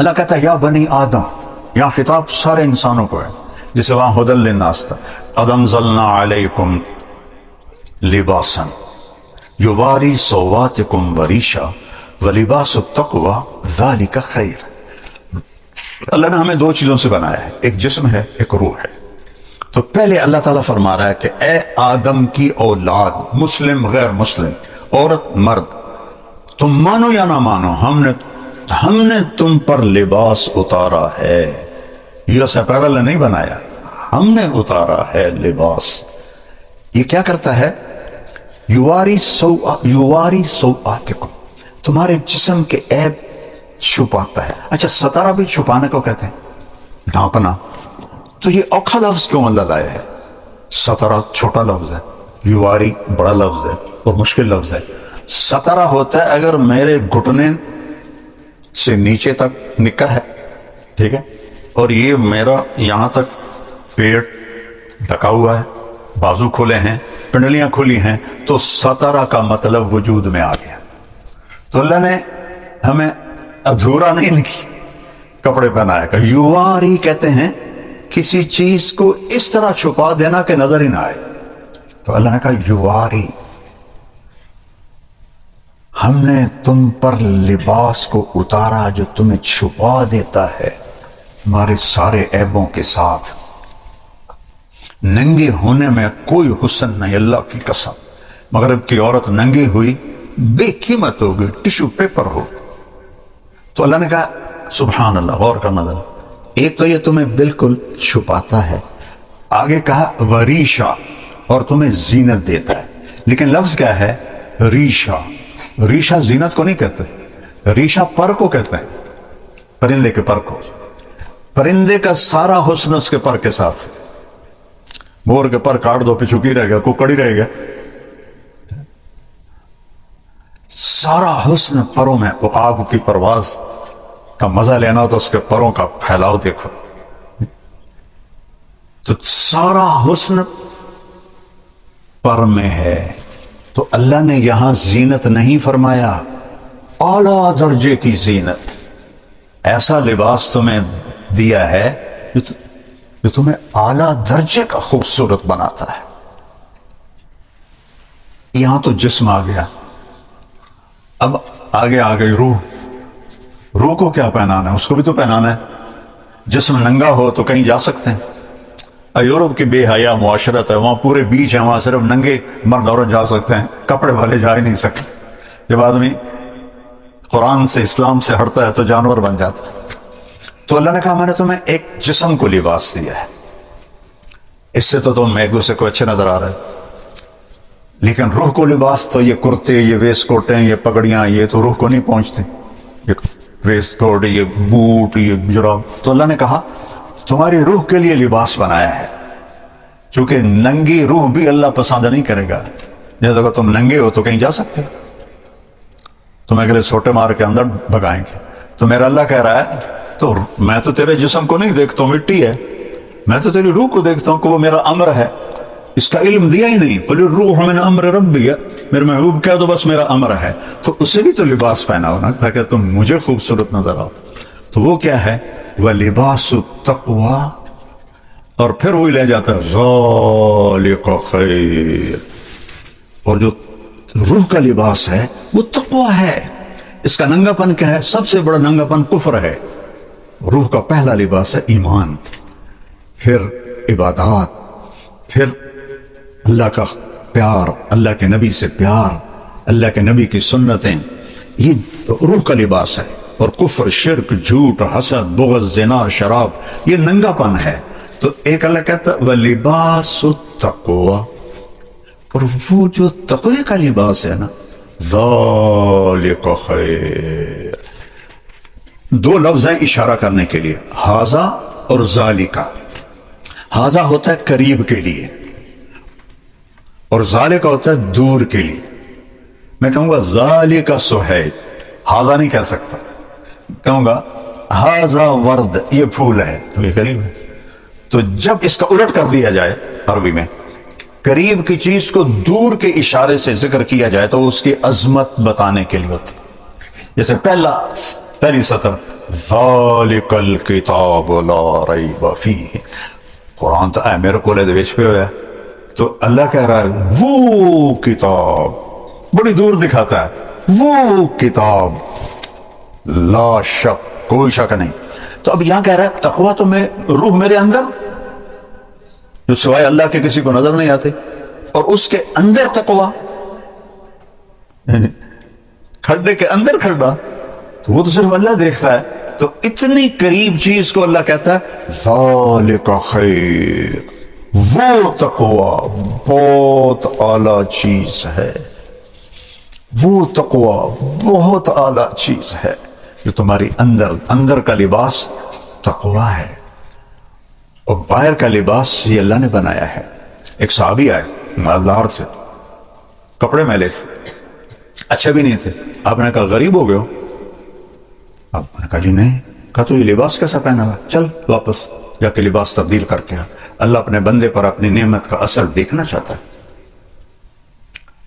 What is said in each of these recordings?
اللہ کہتا ہے یا بنی آدم، یہاں خطاب سارے انسانوں کو ہے، جسے وہاں ہدی للناس تھا، قد انزلنا علیکم لباسا یواری سواتکم وریشا ولباس التقوی ذالک خیر۔ اللہ نے ہمیں دو چیزوں سے بنایا ہے، ایک جسم ہے، ایک روح ہے۔ تو پہلے اللہ تعالیٰ فرما رہا ہے کہ اے آدم کی اولاد، مسلم غیر مسلم، عورت مرد، تم مانو یا نہ مانو، ہم نے تم پر لباس اتارا ہے۔ یہ سپیرل نہیں بنایا، ہم نے اتارا ہے لباس۔ یہ کیا کرتا ہے؟ یواری سوآتکم، تمہارے جسم کے عیب چھپاتا ہے۔ اچھا، ستارہ بھی چھپانے کو کہتے ہیں، ڈھانپنا۔ تو یہ اوکھا لفظ کیوں اللہ لایا ہے؟ ستارہ چھوٹا لفظ ہے، یواری بڑا لفظ ہے اور مشکل لفظ ہے۔ ستارہ ہوتا ہے اگر میرے گھٹنے سے نیچے تک نکر ہے، ٹھیک ہے، اور یہ میرا یہاں تک پیٹ ڈھکا ہوا ہے، بازو کھلے ہیں، پنڈلیاں کھلی ہیں، تو ستارہ کا مطلب وجود میں آ گیا۔ تو اللہ نے ہمیں ادھورا نہیں کپڑے پہنایا کہ یواری کہتے ہیں کسی چیز کو اس طرح چھپا دینا کہ نظر ہی نہ آئے۔ تو اللہ نے کہا یواری، ہم نے تم پر لباس کو اتارا جو تمہیں چھپا دیتا ہے تمہارے سارے عیبوں کے ساتھ۔ ننگے ہونے میں کوئی حسن نہیں، اللہ کی قسم۔ مغرب کی عورت ننگی ہوئی بے قیمت ہوگی، ٹشو پیپر ہو۔ تو اللہ نے کہا سبحان اللہ، غور کرنا ذرا، ایک تو یہ تمہیں بالکل چھپاتا ہے، آگے کہا وریشا، اور تمہیں زینت دیتا ہے۔ لیکن لفظ کیا ہے؟ ریشا۔ ریشا زینت کو نہیں کہتے، ریشا پر کو کہتے ہیں، پرندے کے پر کو۔ پرندے کا سارا حسن اس کے پر کے ساتھ۔ مور کے پر کاٹ دو پیچھو کی رہ گیا، ککڑی رہ گیا، سارا حسن پروں میں۔ عقاب کی پرواز کا مزہ لینا تو اس کے پروں کا پھیلاؤ دیکھو، تو سارا حسن پر میں ہے۔ تو اللہ نے یہاں زینت نہیں فرمایا، اعلیٰ درجے کی زینت، ایسا لباس تمہیں دیا ہے جو تمہیں اعلیٰ درجے کا خوبصورت بناتا ہے۔ یہاں تو جسم آ گیا، اب آگے آ گئی روح۔ روح کو کیا پہنانا ہے؟ اس کو بھی تو پہنانا ہے۔ جسم ننگا ہو تو کہیں جا سکتے ہیں؟ یورپ کی بے حیا معاشرت ہے، وہاں پورے بیچ ہیں، وہاں صرف ننگے مرد عورت جا سکتے ہیں، کپڑے والے جا ہی نہیں سکتے۔ جب آدمی قرآن سے، اسلام سے ہٹتا ہے تو جانور بن جاتا ہے۔ تو اللہ نے کہا میں نے تمہیں ایک جسم کو لباس دیا ہے، اس سے تو تم ایک دوسرے کو اچھے نظر آ رہے، لیکن روح کو لباس تو یہ کرتے، یہ ویسٹ کوٹیں، یہ پگڑیاں، یہ تو روح کو نہیں پہنچتے، یہ ویسٹ کوٹ، یہ بوٹ، یہ جراب۔ تو اللہ نے کہا تمہاری روح کے لیے لباس بنایا ہے، چونکہ ننگی روح بھی اللہ پسند نہیں کرے گا۔ جیسے اگر تم ننگے ہو تو کہیں جا سکتے، تم اگلے سوٹے مار کے اندر بھگائیں گے۔ تو میرا اللہ کہہ رہا ہے تو میں تو تیرے جسم کو نہیں دیکھتا ہوں، مٹی ہے، میں تو تیری روح کو دیکھتا ہوں کہ وہ میرا امر ہے، اس کا علم دیا ہی نہیں۔ قل الروح من امر ربی، میرے محبوب کہہ دو بس میرا امر ہے، تو اسے بھی تو لباس پہنا ہونا تاکہ تم مجھے خوبصورت نظر آؤ۔ تو وہ کیا ہے؟ وَلِبَاسُ التَّقْوَى، اور پھر وہی لے جاتا ہے ذَلِكَ خَيْرٌ۔ اور جو روح کا لباس ہے وہ تقوی ہے۔ اس کا ننگا پن کیا ہے؟ سب سے بڑا ننگا پن کفر ہے۔ روح کا پہلا لباس ہے ایمان، پھر عبادات، پھر اللہ کا پیار، اللہ کے نبی سے پیار، اللہ کے نبی کی سنتیں، یہ روح کا لباس ہے۔ اور کفر، شرک، جھوٹ، حسد، بغض، زنا، شراب، یہ ننگا پن ہے۔ تو ایک اللہ کہتا ہے وَلِبَاسُ التَّقْوَى، اور وہ جو تقوی کا لباس ہے نا، ذَلِكَ خَيْرٌ۔ دو لفظ ہیں اشارہ کرنے کے لیے، ہذا اور ذالکا۔ ہذا ہوتا ہے قریب کے لیے اور ذالکا ہوتا ہے دور کے لیے۔ میں کہوں گا ذالکا سہیل، ہذا نہیں کہہ سکتا، کہوں گا ہذا ورد، یہ پھول ہے، تو یہ قریب ہے۔ تو جب اس کا الٹ کر دیا جائے عربی میں، قریب کی چیز کو دور کے اشارے سے ذکر کیا جائے تو اس کی عظمت بتانے کے لیے ہوتی ہے۔ جیسے پہلی سطر ذالک الکتاب لا ریب فیہ، قرآن تو میرے کو ویچ پہ ہوا ہے، تو اللہ کہہ رہا ہے وہ کتاب، بڑی دور دکھاتا ہے، وہ کتاب لا شک، کوئی شک نہیں۔ تو اب یہاں کہہ رہا ہے تقویٰ تو میں روح میرے اندر جو سوائے اللہ کے کسی کو نظر نہیں آتے، اور اس کے اندر تقویٰ، کھڈے کے اندر کھڈا، تو وہ تو صرف اللہ دیکھتا ہے۔ تو اتنی قریب چیز کو اللہ کہتا ہے ذالک خیر، وہ تقویٰ بہت اعلیٰ چیز ہے، وہ تقویٰ بہت اعلیٰ چیز ہے جو تمہاری اندر کا لباس تقویٰ ہے، اور باہر کا لباس یہ اللہ نے بنایا ہے۔ ایک صحابی آئے، مالدار تھے، کپڑے میلے تھے، اچھے بھی نہیں تھے، آپ نے کہا غریب ہو گئے ہو؟ آپ نے کہا جی نہیں۔ کہا تو یہ لباس کیسا پہنا ہوا؟ چل واپس جا کے لباس تبدیل کر کے آ۔ اللہ اپنے بندے پر اپنی نعمت کا اثر دیکھنا چاہتا ہے۔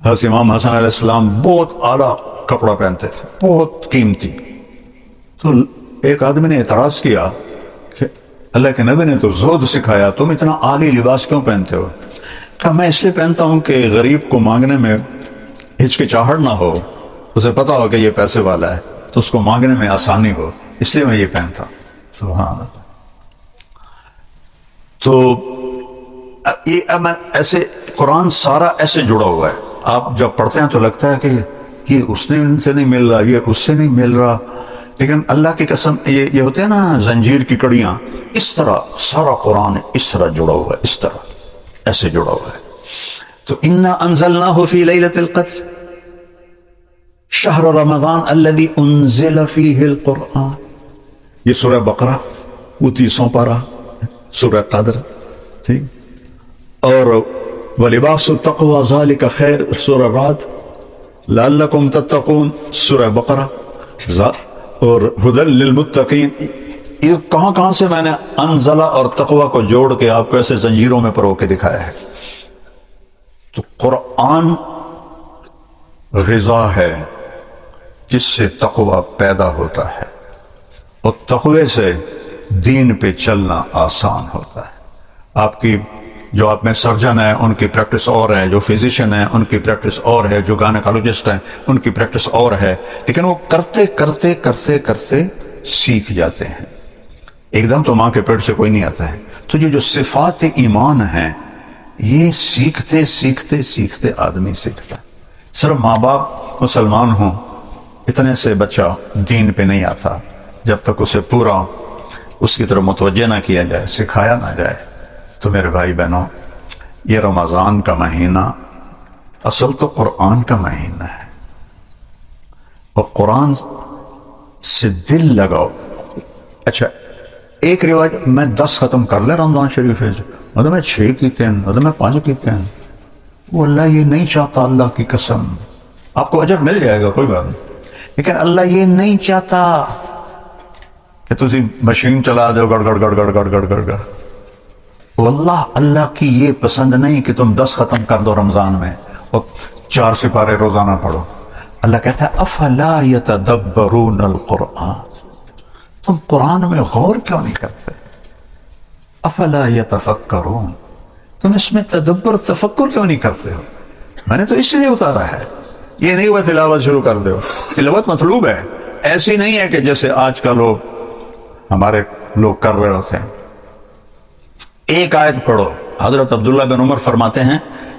حضرت امام حسن علیہ السلام بہت اعلیٰ کپڑا پہنتے تھے، بہت قیمتی۔ تو ایک آدمی نے اعتراض کیا کہ اللہ کے نبی نے تو زہد سکھایا، تم اتنا عالی لباس کیوں پہنتے ہو؟ کہا میں اس لیے پہنتا ہوں کہ غریب کو مانگنے میں ہچکچاہٹ نہ ہو، اسے پتا ہو کہ یہ پیسے والا ہے تو اس کو مانگنے میں آسانی ہو، اس لیے میں یہ پہنتا ہوں۔ سبحان اللہ۔ تو یہ ایسے قرآن سارا ایسے جڑا ہوا ہے، آپ جب پڑھتے ہیں تو لگتا ہے کہ یہ اس نے ان سے نہیں مل رہا، یہ اس سے نہیں مل رہا، لیکن اللہ کی قسم یہ ہوتے ہیں نا زنجیر کی کڑیاں، اس طرح سارا قرآن اس طرح جڑا ہوا ہے، اس طرح ایسے جڑا ہوا ہے۔ تو انا انزلناہ فی لیلۃ القدر شہر رمضان الذی انزل فیہ القرآن، یہ سورہ بقرہ 30 پارہ سورہ قدر، ٹھیک، اور وَلِبَاسُ التَّقْوَى ذَلِكَ خیر سورہ رعد، لَعَلَّكُمْ تَتَّقُونَ سورہ بقرہ، اور ہدی للمتقین۔ یہ کہاں سے میں نے انزلہ اور تقوی کو جوڑ کے آپ کو ایسے زنجیروں میں پرو کے دکھایا ہے۔ تو قرآن غذا ہے جس سے تقوی پیدا ہوتا ہے، اور تقوی سے دین پہ چلنا آسان ہوتا ہے۔ آپ کی جو آپ میں سرجن ہیں ان کی پریکٹس اور ہے، جو فزیشین ہیں ان کی پریکٹس اور ہے، جو گائنیکالوجسٹ ہیں ان کی پریکٹس اور ہے، لیکن وہ کرتے کرتے کرتے کرتے سیکھ جاتے ہیں۔ ایک دم تو ماں کے پیٹ سے کوئی نہیں آتا ہے۔ تو یہ جو صفات ایمان ہیں یہ سیکھتے سیکھتے سیکھتے آدمی سیکھتا ہے۔ صرف ماں باپ مسلمان ہوں اتنے سے بچہ دین پہ نہیں آتا، جب تک اسے پورا اس کی طرف متوجہ نہ کیا جائے، سکھایا نہ جائے۔ تو میرے بھائی بہنوں، یہ رمضان کا مہینہ اصل تو قرآن کا مہینہ ہے، اور قرآن سے دل لگاؤ۔ اچھا ایک رواج میں 10 ختم کر لے رمضان شریف ہے، مطلب میں 6 کیتے ہیں، مطلب میں 5 کیتے ہیں، وہ اللہ یہ نہیں چاہتا۔ اللہ کی قسم آپ کو اجر مل جائے گا، کوئی بات نہیں، لیکن اللہ یہ نہیں چاہتا کہ تسی مشین چلا دو گڑ گڑ گڑ گڑ گڑ گڑ گڑ گڑ۔ واللہ اللہ کی یہ پسند نہیں کہ تم 10 ختم کر دو رمضان میں اور 4 سپارے روزانہ پڑھو۔ اللہ کہتا ہے افلا یتدبرون القرآن، تم قرآن میں غور کیوں نہیں کرتے؟ افلا یتفکرون، تم اس میں تدبر تفکر کیوں نہیں کرتے ہو؟ میں نے تو اس لیے اتارا ہے، یہ نہیں ہوا تلاوت شروع کر دو۔ تلاوت مطلوب ہے، ایسی نہیں ہے کہ جیسے آج کل ہمارے لوگ کر رہے ہوتے ہیں۔ ایک آیت پڑھو، حضرت عبداللہ بن عمر فرماتے ہیں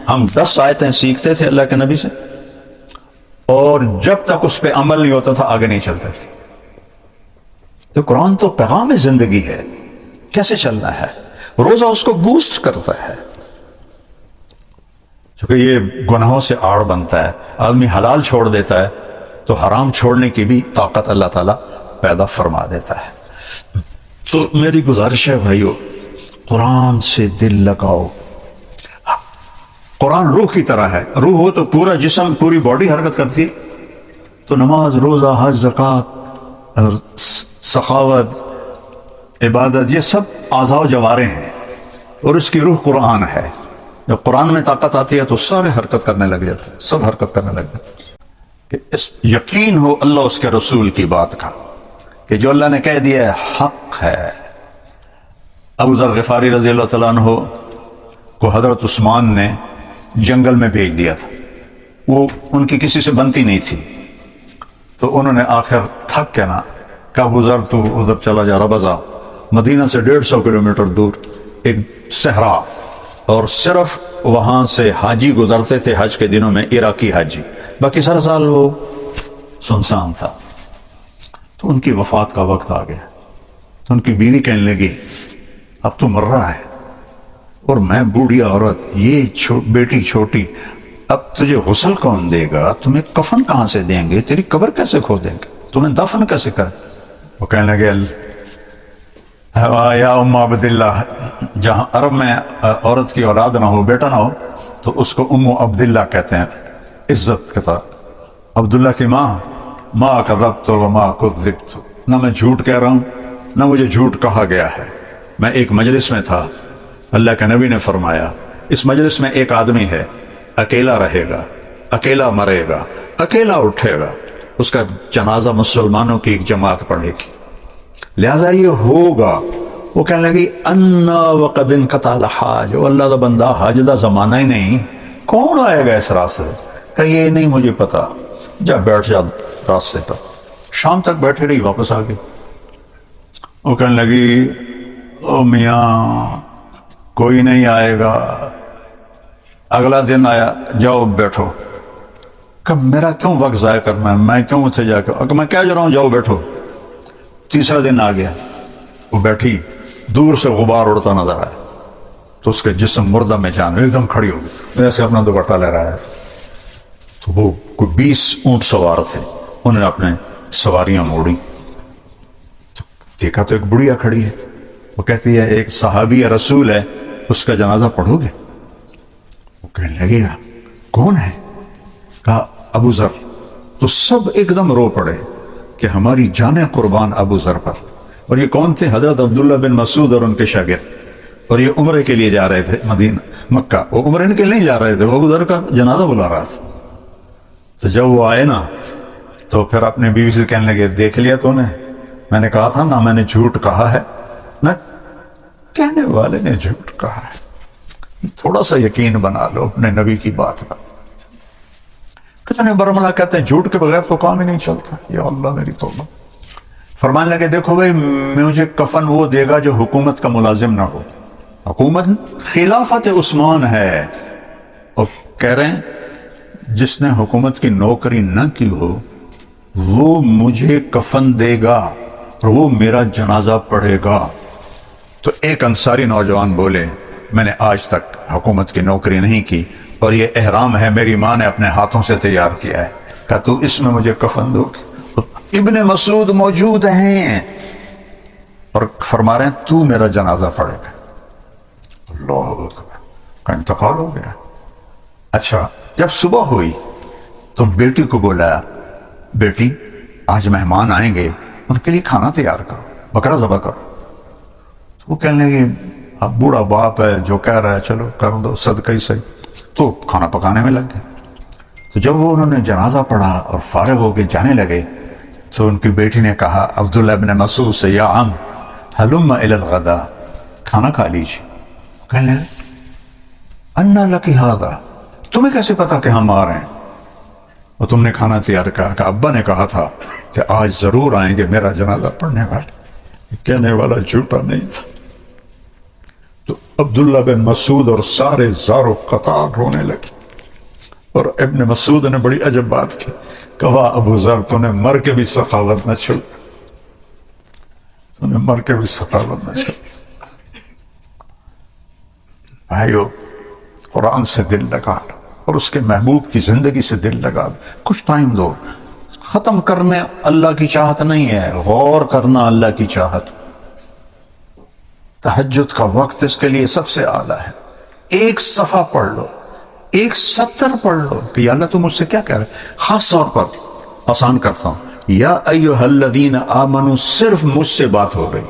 ہم 10 آیتیں سیکھتے تھے اللہ کے نبی سے، اور جب تک اس پہ عمل نہیں ہوتا تھا آگے نہیں چلتے تھے۔ تو قرآن تو پیغام زندگی ہے، کیسے چلنا ہے، روزہ اس کو بوسٹ کرتا ہے، چونکہ یہ گناہوں سے آڑ بنتا ہے۔ آدمی حلال چھوڑ دیتا ہے تو حرام چھوڑنے کی بھی طاقت اللہ تعالیٰ پیدا فرما دیتا ہے۔ تو میری گزارش ہے بھائیو، قرآن سے دل لگاؤ۔ قرآن روح کی طرح ہے، روح ہو تو پورا جسم پوری باڈی حرکت کرتی، تو نماز، روزہ، حج، زکوٰۃ، سخاوت، عبادت، یہ سب اعضاء و جوارح ہیں، اور اس کی روح قرآن ہے۔ جب قرآن میں طاقت آتی ہے تو سارے حرکت کرنے لگ جاتے ہیں، سب حرکت کرنے لگ جاتے ہیں، کہ اس یقین ہو اللہ اس کے رسول کی بات کا، کہ جو اللہ نے کہہ دیا ہے حق ہے۔ ابو ذر غفاری رضی اللہ تعالیٰ عنہ کو حضرت عثمان نے جنگل میں بھیج دیا تھا، وہ ان کی کسی سے بنتی نہیں تھی، تو انہوں نے آخر تھک کے نا کہا ابو ذر تو ادھر چلا جا ربضہ، مدینہ سے 150 کلومیٹر دور ایک صحرا، اور صرف وہاں سے حاجی گزرتے تھے حج کے دنوں میں، عراقی حاجی، باقی سارا سال وہ سنسان تھا۔ تو ان کی وفات کا وقت آ گیا، تو ان کی بیوی کہنے لگی اب تو مر رہا ہے اور میں بوڑھی عورت، یہ بیٹی چھوٹی، اب تجھے غسل کون دے گا، تمہیں کفن کہاں سے دیں گے، تیری قبر کیسے کھو دیں گے، تمہیں دفن کیسے کریں؟ وہ کہنے لگے یا ام عبداللہ، جہاں عرب میں عورت کی اولاد نہ ہو، بیٹا نہ ہو، تو اس کو ام عبداللہ کہتے ہیں عزت کے ساتھ۔ عبداللہ کی ماں، ما کذبت وما کذبت، نہ میں جھوٹ کہہ رہا ہوں نہ مجھے جھوٹ کہا گیا ہے۔ میں ایک مجلس میں تھا، اللہ کے نبی نے فرمایا اس مجلس میں ایک آدمی ہے، اکیلا رہے گا، اکیلا مرے گا، اکیلا اٹھے گا، اس کا جنازہ مسلمانوں کی ایک جماعت پڑھے گی، لہذا یہ ہوگا۔ وہ کہنے لگی انا وقد انقطع الحاج، اللہ کا بندہ حاج دا زمانہ ہی نہیں، کون آئے گا اس راستے؟ کہ یہ نہیں مجھے پتا، جا بیٹھ جا راستے پر۔ شام تک بیٹھے رہی، واپس آ گئی۔ وہ کہنے لگی او میاں کوئی نہیں آئے گا۔ اگلا دن آیا، جاؤ بیٹھو۔ کہ میرا کیوں وقت ضائع کرنا ہے، میں کیوں اتنے جا کے، میں کیا جا رہا ہوں، جاؤ بیٹھو۔ تیسرا دن آ گیا، وہ بیٹھی، دور سے غبار اڑتا نظر آیا، تو اس کے جسم مردہ میں جان ایک دم کھڑی ہو گئی، ایسے اپنا دوپٹہ لے رہا ہے ایسے۔ تو وہ کوئی 20 اونٹ سوار تھے، انہوں نے اپنے سواریاں موڑی، دیکھا تو ایک بڑھیا کھڑی ہے، وہ کہتی ہے ایک صحابی رسول ہے، اس کا جنازہ پڑھو گے؟ وہ کہنے لگے گا کون ہے؟ کہا ابو ذر۔ تو سب ایک دم رو پڑے کہ ہماری جانیں قربان ابو ذر پر۔ اور یہ کون تھے؟ حضرت عبداللہ بن مسعود اور ان کے شاگرد، اور یہ عمرے کے لیے جا رہے تھے مدینہ مکہ، وہ عمرے کے لیے نہیں جا رہے تھے، وہ ابو ذر کا جنازہ بلا رہا تھا۔ تو جب وہ آئے نا تو پھر اپنے بیوی سے کہنے لگے دیکھ لیا تو نے، میں نے کہا تھا نا میں نے جھوٹ کہا ہے، نہ کہنے والے نے جھوٹ کہا ہے، تھوڑا سا یقین بنا لو اپنے نبی کی بات پر۔ کتنے برملا کہتے ہیں جھوٹ کے بغیر تو کام ہی نہیں چلتا، یا اللہ میری توبہ۔ فرمانے لگے دیکھو بھائی مجھے کفن وہ دے گا جو حکومت کا ملازم نہ ہو، حکومت خلافت عثمان ہے، اور کہہ رہے ہیں جس نے حکومت کی نوکری نہ کی ہو وہ مجھے کفن دے گا اور وہ میرا جنازہ پڑھے گا۔ تو ایک انصاری نوجوان بولے میں نے آج تک حکومت کی نوکری نہیں کی اور یہ احرام ہے میری ماں نے اپنے ہاتھوں سے تیار کیا ہے، کہا تو اس میں مجھے کفن دو گے؟ ابن مسعود موجود ہیں اور فرما رہے ہیں تو میرا جنازہ پڑھے گا۔ اللہ اکبر، کا انتقال ہو گیا۔ اچھا جب صبح ہوئی تو بیٹی کو بولا بیٹی آج مہمان آئیں گے، ان کے لیے کھانا تیار کرو، بکرا ذبح کرو۔ تو وہ کہنے لگے اب بوڑھا باپ ہے جو کہہ رہا ہے چلو کر دو، صدقہ ہی صحیح۔ تو کھانا پکانے میں لگ گئے۔ تو جب وہ انہوں نے جنازہ پڑھا اور فارغ ہو کے جانے لگے تو ان کی بیٹی نے کہا عبداللہ ابن مسعود سے یا عم حلم الی الغدا، کھانا کھا لیجیے۔ کہنے لگے انا لکی ھذا، تمہیں کیسے پتا کہ ہم آ رہے ہیں اور تم نے کھانا تیار کہا؟ کہ ابا نے کہا تھا کہ آج ضرور آئیں گے میرا جنازہ پڑھنے والے۔ کہنے والا جھوٹا نہیں تھا۔ تو عبداللہ بن مسعود اور سارے زار و قطار رونے لگے، اور ابن مسعود نے بڑی عجب بات کی، کہا ابو ذر تو نے مر کے بھی سخاوت نہ چھوڑ، تو نے مر کے بھی سخاوت نہ چھوڑ۔ بھائیو قرآن سے دل لگا لو اور اس کے محبوب کی زندگی سے دل لگا لو، کچھ ٹائم دو۔ ختم کرنے اللہ کی چاہت نہیں ہے، غور کرنا اللہ کی چاہت۔ تہجد کا وقت اس کے لیے سب سے اعلیٰ ہے۔ ایک صفحہ پڑھ لو، ایک سطر پڑھ لو کہ یا اللہ تو مجھ سے کیا کہہ رہے ہیں۔ خاص طور پر آسان کرتا ہوں، یا ایھا الذین آمنوا صرف مجھ سے بات ہو گئی۔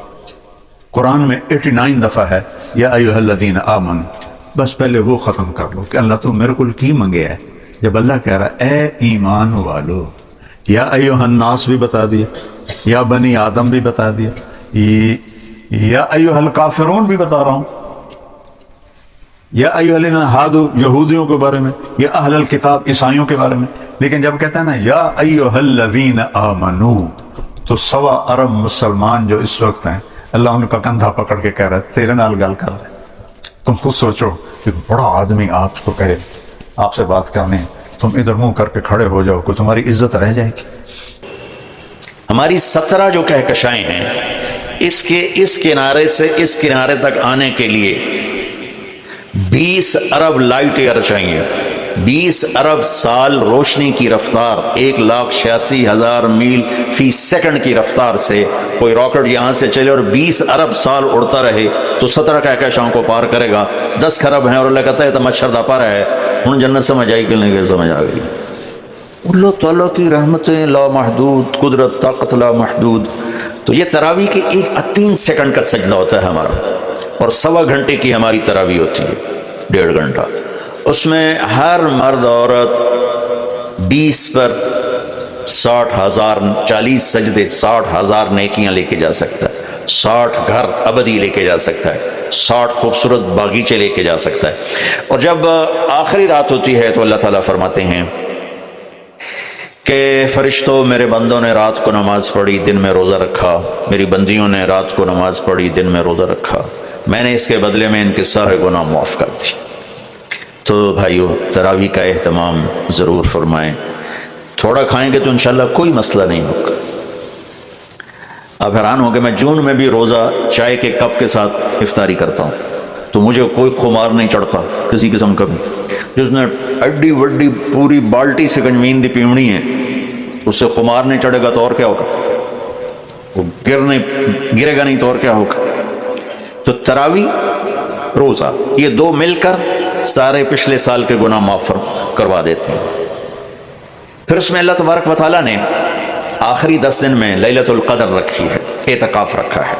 قرآن میں 89 دفعہ ہے یا ایھا الذین آمنوا، بس پہلے وہ ختم کر لو کہ اللہ تو میرے کو کی منگے ہے۔ جب اللہ کہہ رہا ہے اے ایمان والو، یا ایھا الناس بھی بتا دیا، یا بنی آدم بھی بتا دیا، یا ایھا الکافرون بھی بتا رہا ہوں، یا ایھا الذین ہادوا یہودیوں کے بارے میں، یا اہل الکتاب عیسائیوں کے بارے میں. لیکن جب کہتے ہیں نا یا ایھا الذین آمنوا، تو 1.25 ارب مسلمان جو اس وقت ہیں، اللہ ان کا کندھا پکڑ کے کہہ رہا ہے تیرے نال گل کر رہے. تم خود سوچو کہ بڑا آدمی آپ کو کہے آپ سے بات کرنی، تم ادھر منہ کر کے کھڑے ہو جاؤ، کوئی تمہاری عزت رہ جائے گی؟ ہماری 17 جو کہکشائیں ہیں، اس کنارے سے اس کنارے تک آنے کے لیے 20 ارب لائٹ ایئر چاہیے. 20 ارب سال روشنی کی رفتار، 1,86,000 میل فی سیکنڈ کی رفتار سے کوئی راکٹ یہاں سے چلے اور 20 ارب سال اڑتا رہے تو 17 کہکشاؤں کو پار کرے گا. 10 خرب ہیں اور اللہ کہتا ہے تو مچھر دا پا رہا ہے. ہوں جنت سمجھ آئی کہ نہیں؟ سمجھ آ گئی. اللہ تعالیٰ کی رحمتیں لامحدود، قدرت طاقت لامحدود. تو یہ تراویح کے 3 سیکنڈ کا سجدہ ہوتا ہے ہمارا، اور 1.25 گھنٹے کی ہماری تراویح ہوتی ہے، 1.5 گھنٹہ. اس میں ہر مرد عورت 20 پر 60,000، 40 سجدے 60,000 نیکیاں لے کے جا سکتا ہے، 60 گھر ابدی لے کے جا سکتا ہے، 60 خوبصورت باغیچے لے کے جا سکتا ہے. اور جب آخری رات ہوتی ہے تو اللہ تعالیٰ فرماتے ہیں کہ فرشتوں، میرے بندوں نے رات کو نماز پڑھی، دن میں روزہ رکھا، میری بندیوں نے رات کو نماز پڑھی، دن میں روزہ رکھا، میں نے اس کے بدلے میں ان کے سارے گناہ معاف کر دی. تو بھائیو، تراویح کا اہتمام ضرور فرمائیں. تھوڑا کھائیں گے تو انشاءاللہ کوئی مسئلہ نہیں ہوگا. آپ حیران ہو کہ میں جون میں بھی روزہ چائے کے کپ کے ساتھ افطاری کرتا ہوں، تو مجھے کوئی خمار نہیں چڑھتا کسی قسم کا بھی. جس نے ایڈی وڈی پوری بالٹی سے گنجمین دی پیونی ہے، اس سے خمار نہیں چڑھے گا تو اور کیا ہوگا؟ وہ گرے گا نہیں تو اور کیا ہوگا؟ تو تراویح، روزہ، یہ 2 مل کر سارے پچھلے سال کے گناہ معاف کروا دیتے ہیں. پھر اس میں اللہ تبارک و تعالیٰ نے آخری 10 دن میں لیلۃ القدر رکھی ہے، اعتکاف رکھا ہے.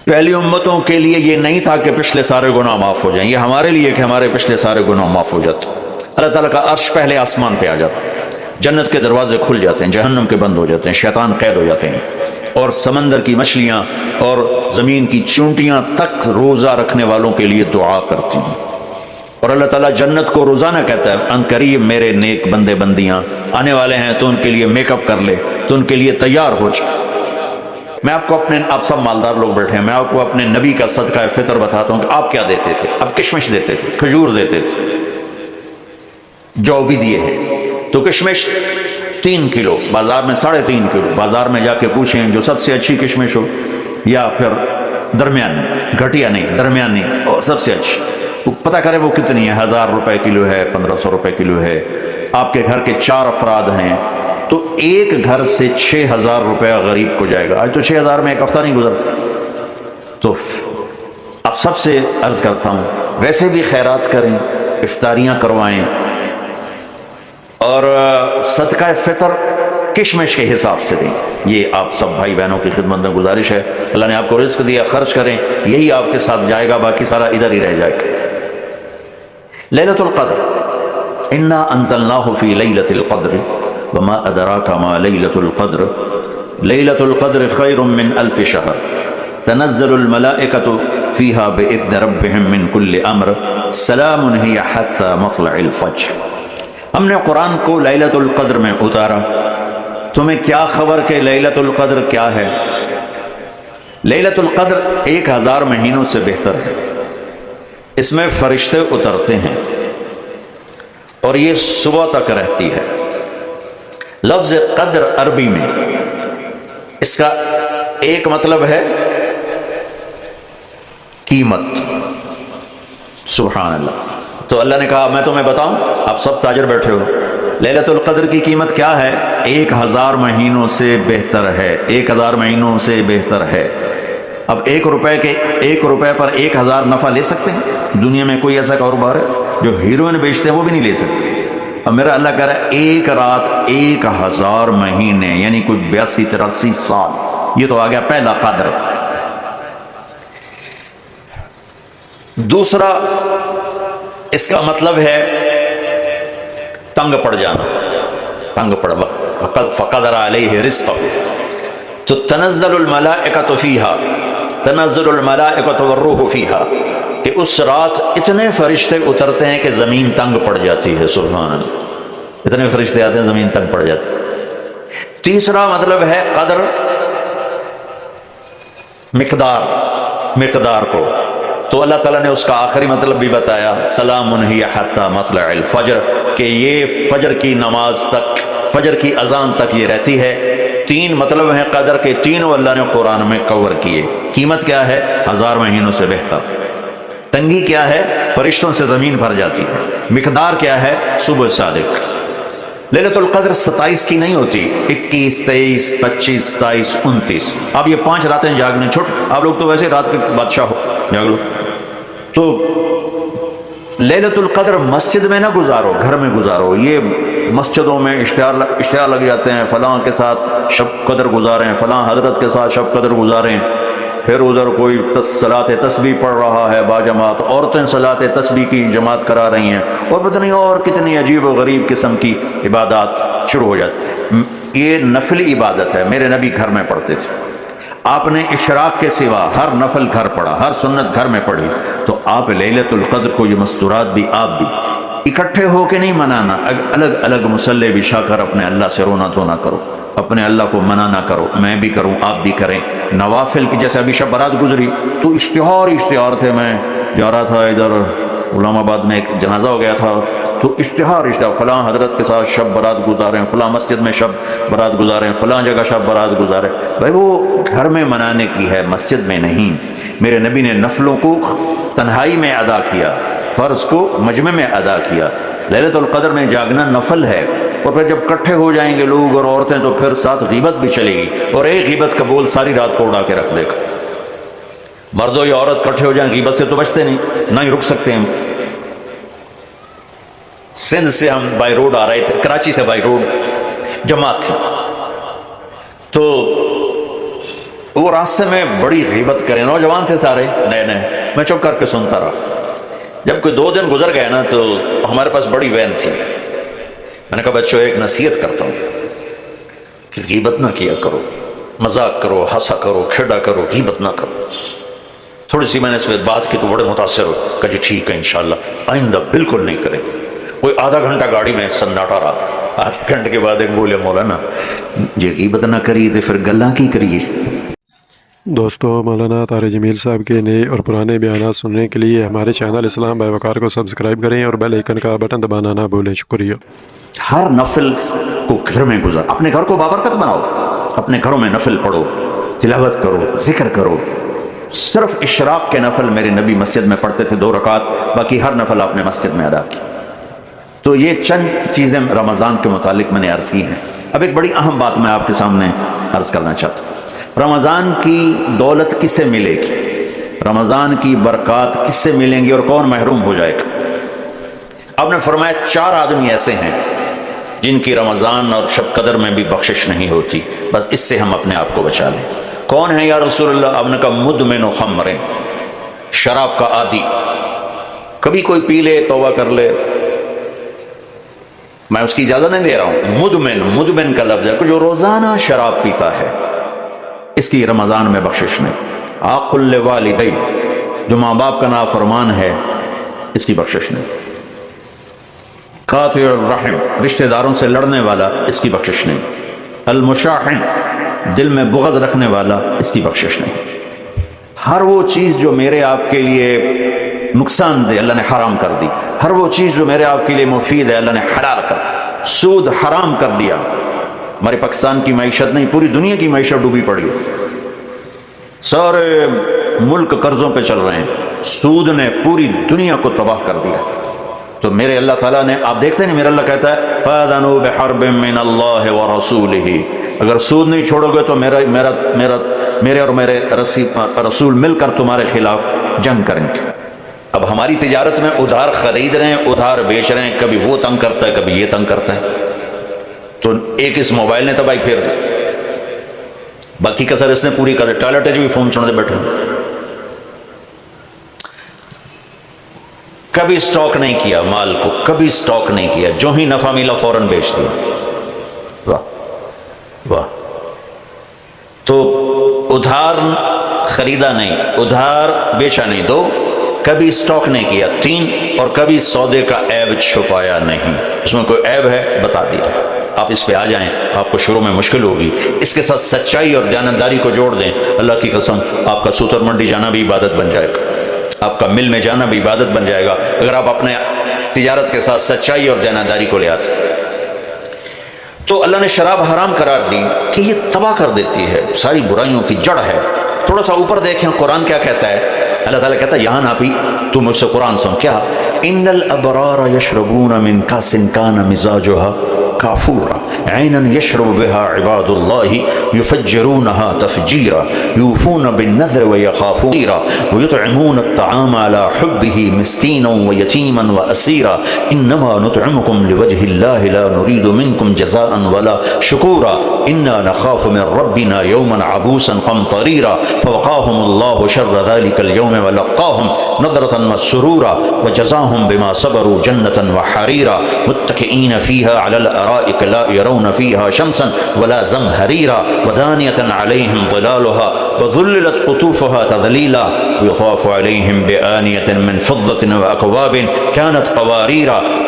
پہلی امتوں کے لیے یہ نہیں تھا کہ پچھلے سارے گناہ معاف ہو جائیں، یہ ہمارے لیے کہ ہمارے پچھلے سارے گناہ معاف ہو جاتے. اللہ تعالیٰ کا عرش پہلے آسمان پہ آ جاتا ہے، جنت کے دروازے کھل جاتے ہیں، جہنم کے بند ہو جاتے ہیں، شیطان قید ہو جاتے ہیں، اور سمندر کی مچھلیاں اور زمین کی چونٹیاں تک روزہ رکھنے والوں کے لیے دعا کرتی ہیں. اور اللہ تعالیٰ جنت کو روزانہ کہتا ہے ان قریب میرے نیک بندے بندیاں آنے والے ہیں، تو ان کے لیے میک اپ کر لے، تو ان کے لیے تیار ہو جائے. میں آپ سب مالدار لوگ بیٹھے ہیں، میں آپ کو اپنے نبی کا صدقہ فطر بتاتا ہوں کہ آپ کیا دیتے تھے. آپ کشمش دیتے تھے، کھجور دیتے تھے، جو بھی دیے ہیں. تو کشمش 3 کلو، بازار میں 3.5 کلو. بازار میں جا کے پوچھیں جو سب سے اچھی کشمش ہو، یا پھر درمیانی، گھٹیا نہیں، درمیانی اور سب سے اچھی، پتہ کرے وہ کتنی ہے. 1000 روپے کلو ہے، 1500 روپے کلو ہے. آپ کے گھر کے 4 افراد ہیں تو ایک گھر سے 6,000 روپیہ غریب کو جائے گا. آج تو 6,000 میں ایک ہفتہ نہیں گزرتا. تو اب سب سے عرض کرتا ہوں، ویسے بھی خیرات کریں، افطاریاں کروائیں، اور صدقہ فطر کشمش کے حساب سے دیں. یہ آپ سب بھائی بہنوں کی خدمت میں گزارش ہے. اللہ نے آپ کو رزق دیا، خرچ کریں، یہی آپ کے ساتھ جائے گا، باقی سارا ادھر ہی رہ جائے گا. لیلۃ القدر، انا انزلناہ فی لیلۃ القدر وما ادراک ما لیلۃ القدر لیلۃ القدر خیر من 1000 شہر تنزل الملائکۃ فیہا باذن ربہم من کل امر سلام ہی حتی مطلع الفجر. ہم نے قرآن کو لیلۃ القدر میں اتارا. تمہیں کیا خبر کہ لیلۃ القدر کیا ہے؟ لیلۃ القدر 1000 مہینوں سے بہتر ہے. اس میں فرشتے اترتے ہیں اور یہ صبح تک رہتی ہے. لفظ قدر عربی میں اس کا ایک مطلب ہے قیمت. سبحان اللہ. تو اللہ نے کہا میں تمہیں بتاؤں، آپ سب تاجر بیٹھے ہو، لیلۃ القدر کی قیمت کیا ہے؟ 1000 مہینوں سے بہتر ہے. 1000 مہینوں سے بہتر ہے. اب 1 روپے پر 1000 نفع لے سکتے ہیں؟ دنیا میں کوئی ایسا کاروبار ہے؟ جو ہیروئن بیچتے ہیں وہ بھی نہیں لے سکتے. اب میرا اللہ کہہ رہا ہے 1 رات 1000 مہینے، یعنی کوئی 82-83 سال. یہ تو آ گیا پہلا قدر. دوسرا اس کا مطلب ہے تنگ پڑ جانا. تنگ پڑ فقدر علیہ رزقہ. تو تنزل الملائکۃ فیہا، تنزل الملائکۃ والروح فیہا، کہ اس رات اتنے فرشتے اترتے ہیں کہ زمین تنگ پڑ جاتی ہے. سبحان اللہ، اتنے فرشتے آتے ہیں زمین تنگ پڑ جاتی ہے. تیسرا مطلب ہے قدر، مقدار کو. تو اللہ تعالیٰ نے اس کا آخری مطلب بھی بتایا، سلام ہی حتی مطلع الفجر، کہ یہ فجر کی نماز تک، فجر کی اذان تک یہ رہتی ہے. تین مطلب ہیں قدر کے، تینوں اللہ نے قرآن میں کور کیے. قیمت کیا ہے؟ 1000 مہینوں سے بہتر. تنگی کیا ہے؟ فرشتوں سے زمین بھر جاتی ہے. مقدار کیا ہے؟ صبح صادق. لیلۃ القدر 27 کی نہیں ہوتی، 21، 23، 25، 27، 29. اب یہ 5 راتیں جاگنے چھوٹ. آپ لوگ تو ویسے رات کے بادشاہ ہو، جاگ لو. تو لیلۃ القدر مسجد میں نہ گزارو، گھر میں گزارو. یہ مسجدوں میں اشتہار لگ جاتے ہیں، فلاں کے ساتھ شب قدر گزاریں، فلاں حضرت کے ساتھ شب قدر گزاریں. پھر ادھر کوئی صلاۃ تسبیح پڑھ رہا ہے باجماعت، عورتیں صلاۃ تسبیح کی جماعت کرا رہی ہیں، اور پتہ نہیں اور کتنی عجیب و غریب قسم کی عبادات شروع ہو جاتی. یہ نفلی عبادت ہے، میرے نبی گھر میں پڑھتے تھے. آپ نے اشراق کے سوا ہر نفل گھر پڑھا، ہر سنت گھر میں پڑھی. تو آپ لیلۃ القدر کو یہ مستورات بھی آپ بھی اکٹھے ہو کے نہیں منانا، الگ الگ مصلی بچھا کر اپنے اللہ سے رونا دھونا کرو، اپنے اللہ کو منع نہ کرو. میں بھی کروں، آپ بھی کریں. نوافل کی جیسے ابھی شب برات گزری تو اشتہار تھے. میں جا رہا تھا ادھر غلام آباد میں، ایک جنازہ ہو گیا تھا، تو اشتہار فلاں حضرت کے ساتھ شب برات گزاریں، فلاں مسجد میں شب برات گزاریں، فلاں جگہ شب برات گزاریں. بھائی وہ گھر میں منانے کی ہے، مسجد میں نہیں. میرے نبی نے نفلوں کو تنہائی میں ادا کیا، فرض کو مجمع میں ادا کیا. لیلۃ القدر میں جاگنا نفل ہے. اور پھر جب کٹھے ہو جائیں گے لوگ اور عورتیں تو پھر ساتھ غیبت بھی چلے گی، اور ایک غیبت کا بول ساری رات کو اڑا کے رکھ دے گا. مردوں یا عورت کٹھے ہو جائیں، غیبت سے تو بچتے نہیں، نہ ہی رک سکتے ہم. سندھ سے ہم بائی روڈ آ رہے تھے، کراچی سے بائی روڈ جماعت تھی، تو وہ راستے میں بڑی غیبت کرے، نوجوان تھے سارے نئے نئے. میں چپ کر کے سنتا رہا. جب کوئی 2 دن گزر گئے نا تو ہمارے پاس بڑی وین تھی. میں نے کہا بچوں ایک نصیحت کرتا ہوں کہ غیبت نہ کیا کرو، مذاق کرو، ہنسا کرو، کھیڑا کرو، غیبت نہ کرو. تھوڑی سی میں نے اس پہ بات کی تو بڑے متاثر ہو. کہا جی ٹھیک ہے انشاءاللہ آئندہ بالکل نہیں کریں. کوئی آدھا گھنٹہ گاڑی میں سناٹا رہا. آدھے گھنٹے کے بعد ایک بولے مولانا جی غیبت نہ کریے تو پھر گلاں کی کریے. دوستو، مولانا طارق جمیل صاحب کے نئے اور پرانے بیانات سننے کے لیے ہمارے چینل اسلام بائی وقار کو سبسکرائب کریں اور بیل آئیکن کا بٹن دبانا نہ بھولیں. شکریہ. ہر نفل کو گھر میں گزار، اپنے گھر کو بابرکت بناؤ، اپنے گھروں میں نفل پڑھو، تلاوت کرو، ذکر کرو. صرف اشراق کے نفل میرے نبی مسجد میں پڑھتے تھے 2 رکعت، باقی ہر نفل آپ نے مسجد میں ادا کی. تو یہ چند چیزیں رمضان کے متعلق میں نے عرض کی ہیں. اب ایک بڑی اہم بات میں آپ کے سامنے عرض کرنا چاہتا ہوں. رمضان کی دولت کس سے ملے گی؟ رمضان کی برکات کس سے ملیں گی اور کون محروم ہو جائے گا؟ آپ نے فرمایا 4 آدمی ایسے ہیں جن کی رمضان اور شب قدر میں بھی بخشش نہیں ہوتی، بس اس سے ہم اپنے آپ کو بچا لیں. کون ہے یا رسول اللہ؟ آپ نے کہا مدمن خمر، شراب کا عادی. کبھی کوئی پی لے توبہ کر لے، میں اس کی اجازت نہیں دے رہا ہوں. مدمن کا لفظ ہے کہ جو روزانہ شراب پیتا ہے، اس کی رمضان میں بخشش نہیں. عاق الوالدی، جو ماں باپ کا نافرمان ہے، اس کی بخشش نہیں. قاطع الرحم، رشتہ داروں سے لڑنے والا، اس کی بخشش نہیں. المشاحن، دل میں بغض رکھنے والا، اس کی بخشش نہیں. ہر وہ چیز جو میرے آپ کے لیے نقصان دے اللہ نے حرام کر دی. ہر وہ چیز جو میرے آپ کے لیے مفید ہے اللہ نے حلال کر دی. سود حرام کر دیا. ہمارے پاکستان کی معیشت نہیں، پوری دنیا کی معیشت ڈوبی پڑی ہے. سارے ملک قرضوں پہ چل رہے ہیں. سود نے پوری دنیا کو تباہ کر دیا. تو میرے اللہ تعالیٰ نے، آپ دیکھتے ہیں میرا اللہ کہتا ہے فَأَذَنُوا بِحَرْبٍ مِّنَ اللَّهِ وَرَسُولِهِ، اگر سود نہیں چھوڑو گے تو میرے اور میرے رسول مل کر تمہارے خلاف جنگ کریں گے. اب ہماری تجارت میں ادھار خرید رہے ہیں، ادھار بیچ رہے ہیں، کبھی وہ تنگ کرتا ہے، کبھی یہ تنگ کرتا ہے. تو ایک اس موبائل نے تباہی پھیر دی، باقی کا سر اس نے پوری کر دی. ٹوائلٹ بھی فون چڑھنے بیٹھے، کبھی سٹاک نہیں کیا مال کو، کبھی سٹاک نہیں کیا، جو ہی نفع ملا فوراً بیچ دیا. تو ادھار خریدا نہیں، ادھار بیچا نہیں، 2 کبھی اسٹاک نہیں کیا، 3 اور کبھی سودے کا عیب چھپایا نہیں۔ اس میں کوئی عیب ہے بتا دیا، آپ اس پہ آ جائیں، آپ کو شروع میں مشکل ہوگی، اس کے ساتھ سچائی اور دیانتداری کو جوڑ دیں، اللہ کی قسم آپ کا سوتر منڈی جانا بھی عبادت بن جائے گا، آپ کا مل میں جانا بھی عبادت بن جائے گا اگر آپ اپنے تجارت کے ساتھ سچائی اور دیانتداری کو لے آتے۔ تو اللہ نے شراب حرام قرار دی کہ یہ تباہ کر دیتی ہے، ساری برائیوں کی جڑ ہے۔ تھوڑا سا اوپر دیکھیں قرآن کیا کہتا ہے، اللہ تعالیٰ کہتا ہے یہاں نہ بھی تو مجھ سے قرآن سن، کیا ان الابرار یشربون من کاس کان مزاجها کافورا عینا یشرب بها عباد اللہ یفجرونها تفجیرا یوفون بالنذر ویخافون ویطعمون الطعام على حبه مسکینا ویتیما واسیرا انما نطعمکم لوجه اللہ لا نريد منکم جزاء ولا شکورا انا نخاف من ربنا یوما عبوسا قمطریرا فوقاهم اللہ شر ذلك اليوم ولقاهم نظرة مسرورا وجزاهم بما صبروا جنة وحريرا متكئين فيها على الأرائك لا يرون فيها شمسا ولا زمهريرا ودانية عليهم ظلالها وذللت قطوفها تذليلا ويطاف عليهم بآنية من فضة وأكواب كانت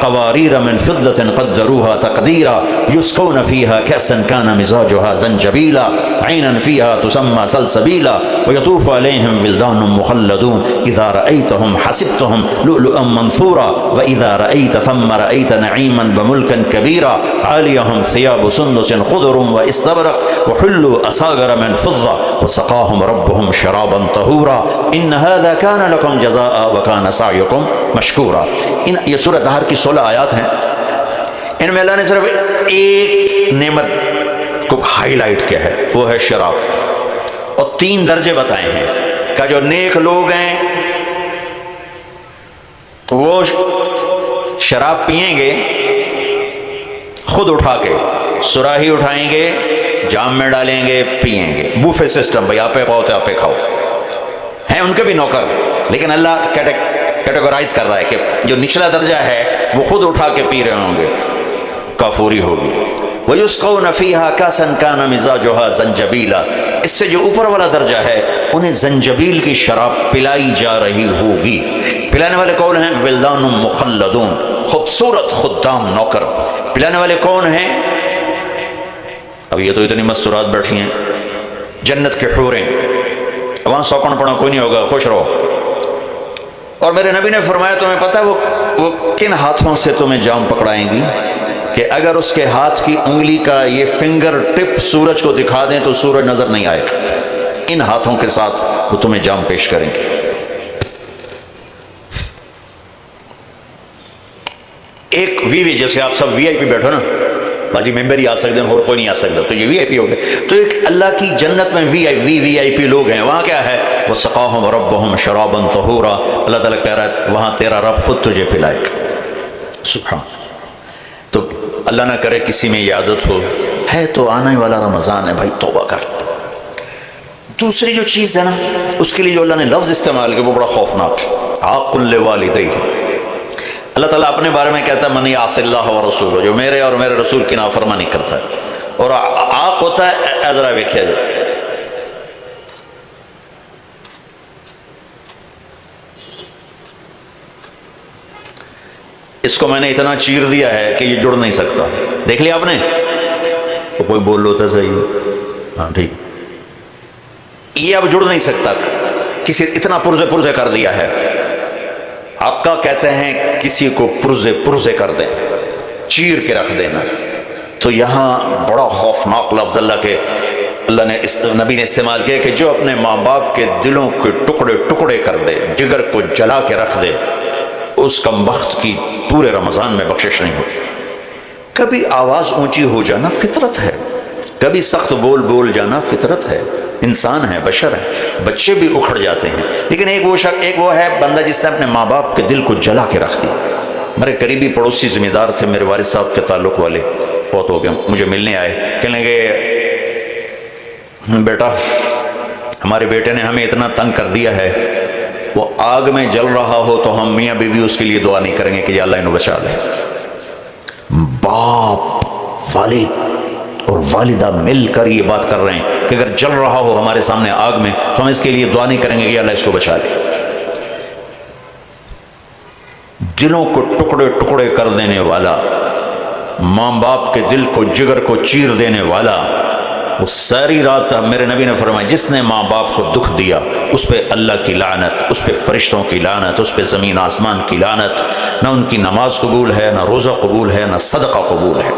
قوارير من فضة قدروها تقديرا يسقون فيها كأسا كان مزاجها زنجبيلا عينا فيها تسمى سلسبيلا ويطوف عليهم ولدان مخلدون إذا رأيتهم حسبتهم لؤلؤا منثورا وإذا رأيت ثم رأيت نعيما بملكا كبيرا عاليهم ثياب سندس خضر واستبرق وحلوا أساور من فضة وسقاهم ربهم شرابا طهورا إن هذا كان لكم جزاء وكان سعيكم مشكورا۔ یہ سورہ دہر کی 16 آیات ہیں، ان میں اللہ نے صرف ایک نعمت کو ہائی لائٹ کیا ہے، وہ ہے شراب، اور 3 درجے بتائے ہیں کہ جو نیک لوگ ہیں وہ شراب پئیں گے، خود اٹھا کے سراہی اٹھائیں گے، جام میں ڈالیں گے، پئیں گے، بوفے سسٹم، بھائی آپ پہ پاؤ تو آپ پہ کھاؤ، ہیں ان کے بھی نوکر، لیکن اللہ کیٹیگرائز کر رہا ہے کہ جو نچلا درجہ ہے وہ خود اٹھا کے پی رہے ہوں گے، کافوری ہوگی۔ وَيُسْقَوْنَ فِيهَا كَأْسًا كَانَ مِزَاجُهَا زَنْجَبِيلًا، اس سے جو اوپر والا درجہ ہے انہیں زنجبیل کی شراب پلائی جا رہی ہوگی۔ پلانے والے کون ہیں؟ ولدان مخلدون، خوبصورت خدام نوکر۔ پلانے والے کون ہیں؟ اب یہ تو اتنی مستورات بیٹھی ہیں، جنت کے حوریں، وہاں سوکن پڑا کوئی نہیں ہوگا، خوش رہو۔ اور میرے نبی نے فرمایا تمہیں پتہ ہے وہ کن ہاتھوں سے تمہیں جام پکڑائیں گی کہ اگر اس کے ہاتھ کی انگلی کا یہ فنگر ٹپ سورج کو دکھا دیں تو سورج نظر نہیں آئے گا، ان ہاتھوں کے ساتھ وہ تمہیں جام پیش کریں گے۔ ایک وی جیسے آپ سب وی آئی پی بیٹھو نا، باجی ممبر ہی آ سکتے ہیں اور کوئی نہیں آ سکتا، تو یہ وی آئی پی ہو گئے۔ تو ایک اللہ کی جنت میں وی آئی پی لوگ ہیں، وہاں کیا ہے؟ وَسَقَاهُمْ رَبُّهُمْ شَرَابًا طَهُورًا، اللہ تعالیٰ کہہ رہا ہے وہاں تیرا رب خود تجھے پلائے گا۔ سبحان۔ تو اللہ نہ کرے کسی میں یہ عادت ہو، ہے تو آنے والا رمضان ہے، بھائی توبہ کر۔ دوسری جو چیز ہے نا، اس کے لیے جو اللہ نے لفظ استعمال کیا وہ بڑا خوفناک ہے، عاق لوالدیہ۔ اللہ تعالیٰ اپنے بارے میں کہتا ہے من یعص اللہ ورسولہ، جو میرے اور میرے رسول کی نافرمانی کرتا ہے، اور عاق ہوتا ہے ذرا دیکھا جائے، اس کو میں نے اتنا چیر دیا ہے کہ یہ جڑ نہیں سکتا، دیکھ لیا آپ نے؟ تو کوئی بول لو تھا صحیح، ہاں ٹھیک، یہ اب جڑ نہیں سکتا، کسی اتنا پرزے کر دیا ہے۔ آقا کہتے ہیں کسی کو پرزے کر دیں، چیر کے رکھ دینا۔ تو یہاں بڑا خوفناک لفظ اللہ نے نبی نے استعمال کیا کہ جو اپنے ماں باپ کے دلوں کے ٹکڑے کر دے، جگر کو جلا کے رکھ دے، اس کا بخت کی پورے رمضان میں بخشش نہیں ہوتی۔ کبھی آواز اونچی ہو جانا فطرت ہے، کبھی سخت بول جانا فطرت ہے، انسان ہے، بشر ہے، بچے بھی اکھڑ جاتے ہیں، لیکن ایک وہ ہے بندہ جس نے اپنے ماں باپ کے دل کو جلا کے رکھ دیا۔ میرے قریبی پڑوسی ذمہ دار تھے، میرے والد صاحب کے تعلق والے، فوت ہو گئے، مجھے ملنے آئے، کہنے لگے بیٹا ہمارے بیٹے نے ہمیں اتنا تنگ کر دیا ہے، وہ آگ میں جل رہا ہو تو ہم میاں بیوی اس کے لیے دعا نہیں کریں گے کہ یا اللہ انہوں بچا لے۔ باپ، والد اور والدہ مل کر یہ بات کر رہے ہیں کہ اگر جل رہا ہو ہمارے سامنے آگ میں تو ہم اس کے لیے دعا نہیں کریں گے کہ اللہ اس کو بچا لے۔ دلوں کو ٹکڑے ٹکڑے کر دینے والا، ماں باپ کے دل کو، جگر کو چیر دینے والا، وہ ساری رات میرے نبی نے فرمایا جس نے ماں باپ کو دکھ دیا اس پہ اللہ کی لعنت، اس پہ فرشتوں کی لعنت، اس پہ زمین آسمان کی لعنت، نہ ان کی نماز قبول ہے، نہ روزہ قبول ہے، نہ صدقہ قبول ہے۔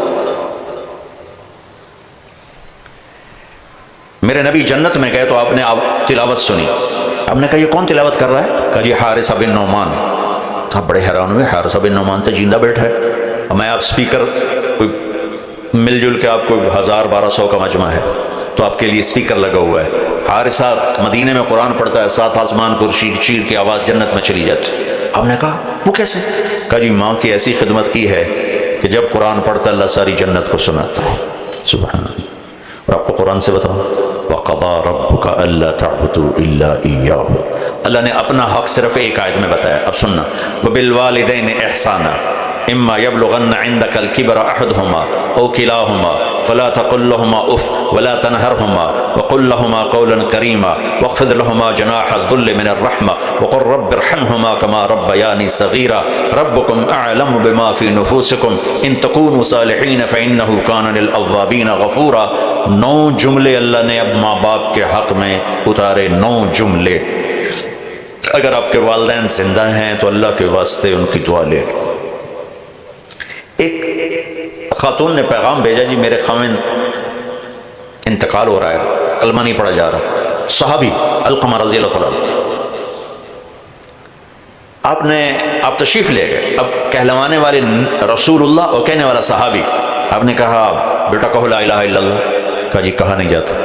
میرے نبی جنت میں گئے تو آپ نے تلاوت سنی، آپ نے کہا یہ کون تلاوت کر رہا ہے؟ کہا جی حارثہ بن نعمان۔ تو آپ بڑے حیران ہوئے، حارثہ بن نعمان تو زندہ بیٹھا ہے، میں آپ سپیکر کوئی مل جل کے آپ کو 1000-1200 کا مجمع ہے تو آپ کے لیے سپیکر لگا ہوا ہے، حارثہ مدینے میں قرآن پڑھتا ہے، 7 آسمان کو چیر کی آواز جنت میں چلی جاتی۔ آپ نے کہا وہ کیسے؟ کہا جی ماں کی ایسی خدمت کی ہے کہ جب قرآن پڑھتا ہے اللہ ساری جنت کو سناتا ہے۔ سبحان اللہ۔ اور آپ کو قرآن سے بتاؤں، وَقَضَىٰ رَبُّكَ أَلَّا تَعْبُدُوا إِلَّا إِيَّاهُ، اللہ نے اپنا حق صرف ایک آیت میں بتایا، اب سننا، وَبِالْوَالِدَيْنِ إِحْسَانًا إِمَّا يَبْلُغَنَّ عِندَكَ الْكِبَرَ أَحَدُهُمَا أَوْ كِلَاهُمَا فَلَا تَقُل لَّهُمَا أُفٍّ وَلَا تَنْهَرْهُمَا وَقُل لَّهُمَا قَوْلًا كَرِيمًا وَاخْفِضْ لَهُمَا جَنَاحَ الذُّلِّ مِنَ الرَّحْمَةِ وَقُل رَّبِّ ارْحَمْهُمَا كَمَا رَبَّيَانِي صَغِيرًا رَبُّكُمْ أَعْلَمُ بِمَا فِي نُفُوسِكُمْ إِن تَكُونُوا صَالِحِينَ فَإِنَّهُ كَانَ لِلْأَوَّابِينَ غَفُورًا۔ 9 جملے اللہ نے اب ماں باپ کے حق میں اتارے، 9 جملے۔ اگر آپ کے والدین زندہ ہیں تو اللہ کے واسطے ان کی دعا لے لو۔ ایک خاتون نے پیغام بھیجا، جی میرے خاوند انتقال ہو رہا ہے، کلمہ نہیں پڑھا جا رہا، صحابی علقمہ رضی اللہ عنہ۔ آپ تشریف لے گئے، اب کہلوانے والے رسول اللہ اور کہنے والا صحابی، آپ نے کہا بیٹا کہو لا الہ الا اللہ، کہا جی کہا نہیں جاتا،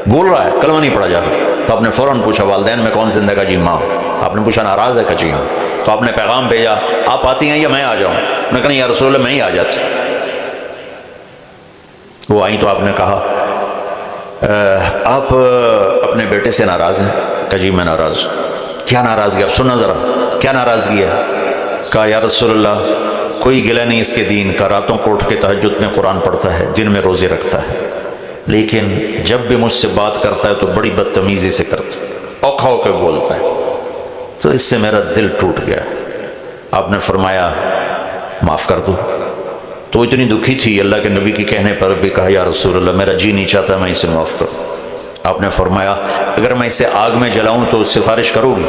بول رہا ہے کلمہ نہیں پڑھا جا رہا۔ تو آپ نے فوراً پوچھا والدین میں کون زندہ؟ کہا جی ماں۔ آپ نے پوچھا ناراض ہے؟ کہا جی ہاں۔ تو آپ نے پیغام بھیجا آپ آتی ہیں یا میں آ جاؤں؟ میں نے کہا یا رسول اللہ میں ہی آ جاتا۔ وہ آئیں تو آپ نے کہا آپ اپنے بیٹے سے ناراض ہیں؟ کہا جی میں ناراض ہوں۔ کیا ناراضگی؟ آپ سننا ذرا، کیا ناراضگی ہے؟ کہا یا رسول اللہ کوئی گلہ نہیں اس کے دین کا، راتوں کو اٹھ کے تہجد میں قرآن پڑھتا ہے، دن میں روزے رکھتا ہے، لیکن جب بھی مجھ سے بات کرتا ہے تو بڑی بدتمیزی سے کرتا ہے، اوکھا ہو کے بولتا ہے، تو اس سے میرا دل ٹوٹ گیا۔ آپ نے فرمایا معاف کر دو۔ تو اتنی دکھی تھی، اللہ کے نبی کے کہنے پر بھی کہا یا رسول اللہ میرا جی نہیں چاہتا میں اسے معاف کروں۔ آپ نے فرمایا اگر میں اسے آگ میں جلاؤں تو سفارش کرو گی؟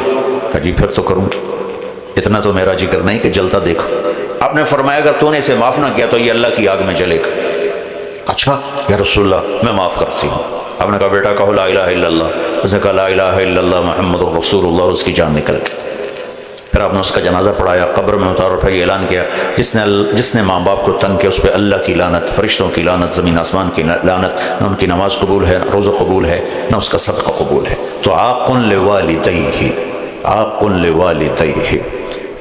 کہا جی پھر تو کروں گی، اتنا تو میرا جگر نہیں کہ جلتا دیکھو۔ آپ نے فرمایا اگر تو نے اسے معاف نہ کیا تو یہ اللہ کی آگ میں جلے گا۔ اچھا یا رسول اللہ میں معاف کرتی ہوں۔ آپ نے کہا بیٹا کہو لا الہ الا اللہ۔ اس نے کہا لا الہ الا اللہ محمد رسول اللہ، اور اس کی جان نکل گئی۔ پھر آپ نے اس کا جنازہ پڑھایا، قبر میں اتارو، پھر یہ اعلان کیا جس نے ماں باپ کو تنگ کیا اس پہ اللہ کی لعنت، فرشتوں کی لعنت، زمین آسمان کی لعنت، نہ ان کی نماز قبول ہے، نہ روزہ قبول ہے، نہ اس کا صدقہ قبول ہے۔ تو عاق لوالدیہ، عاق لوالدیہ۔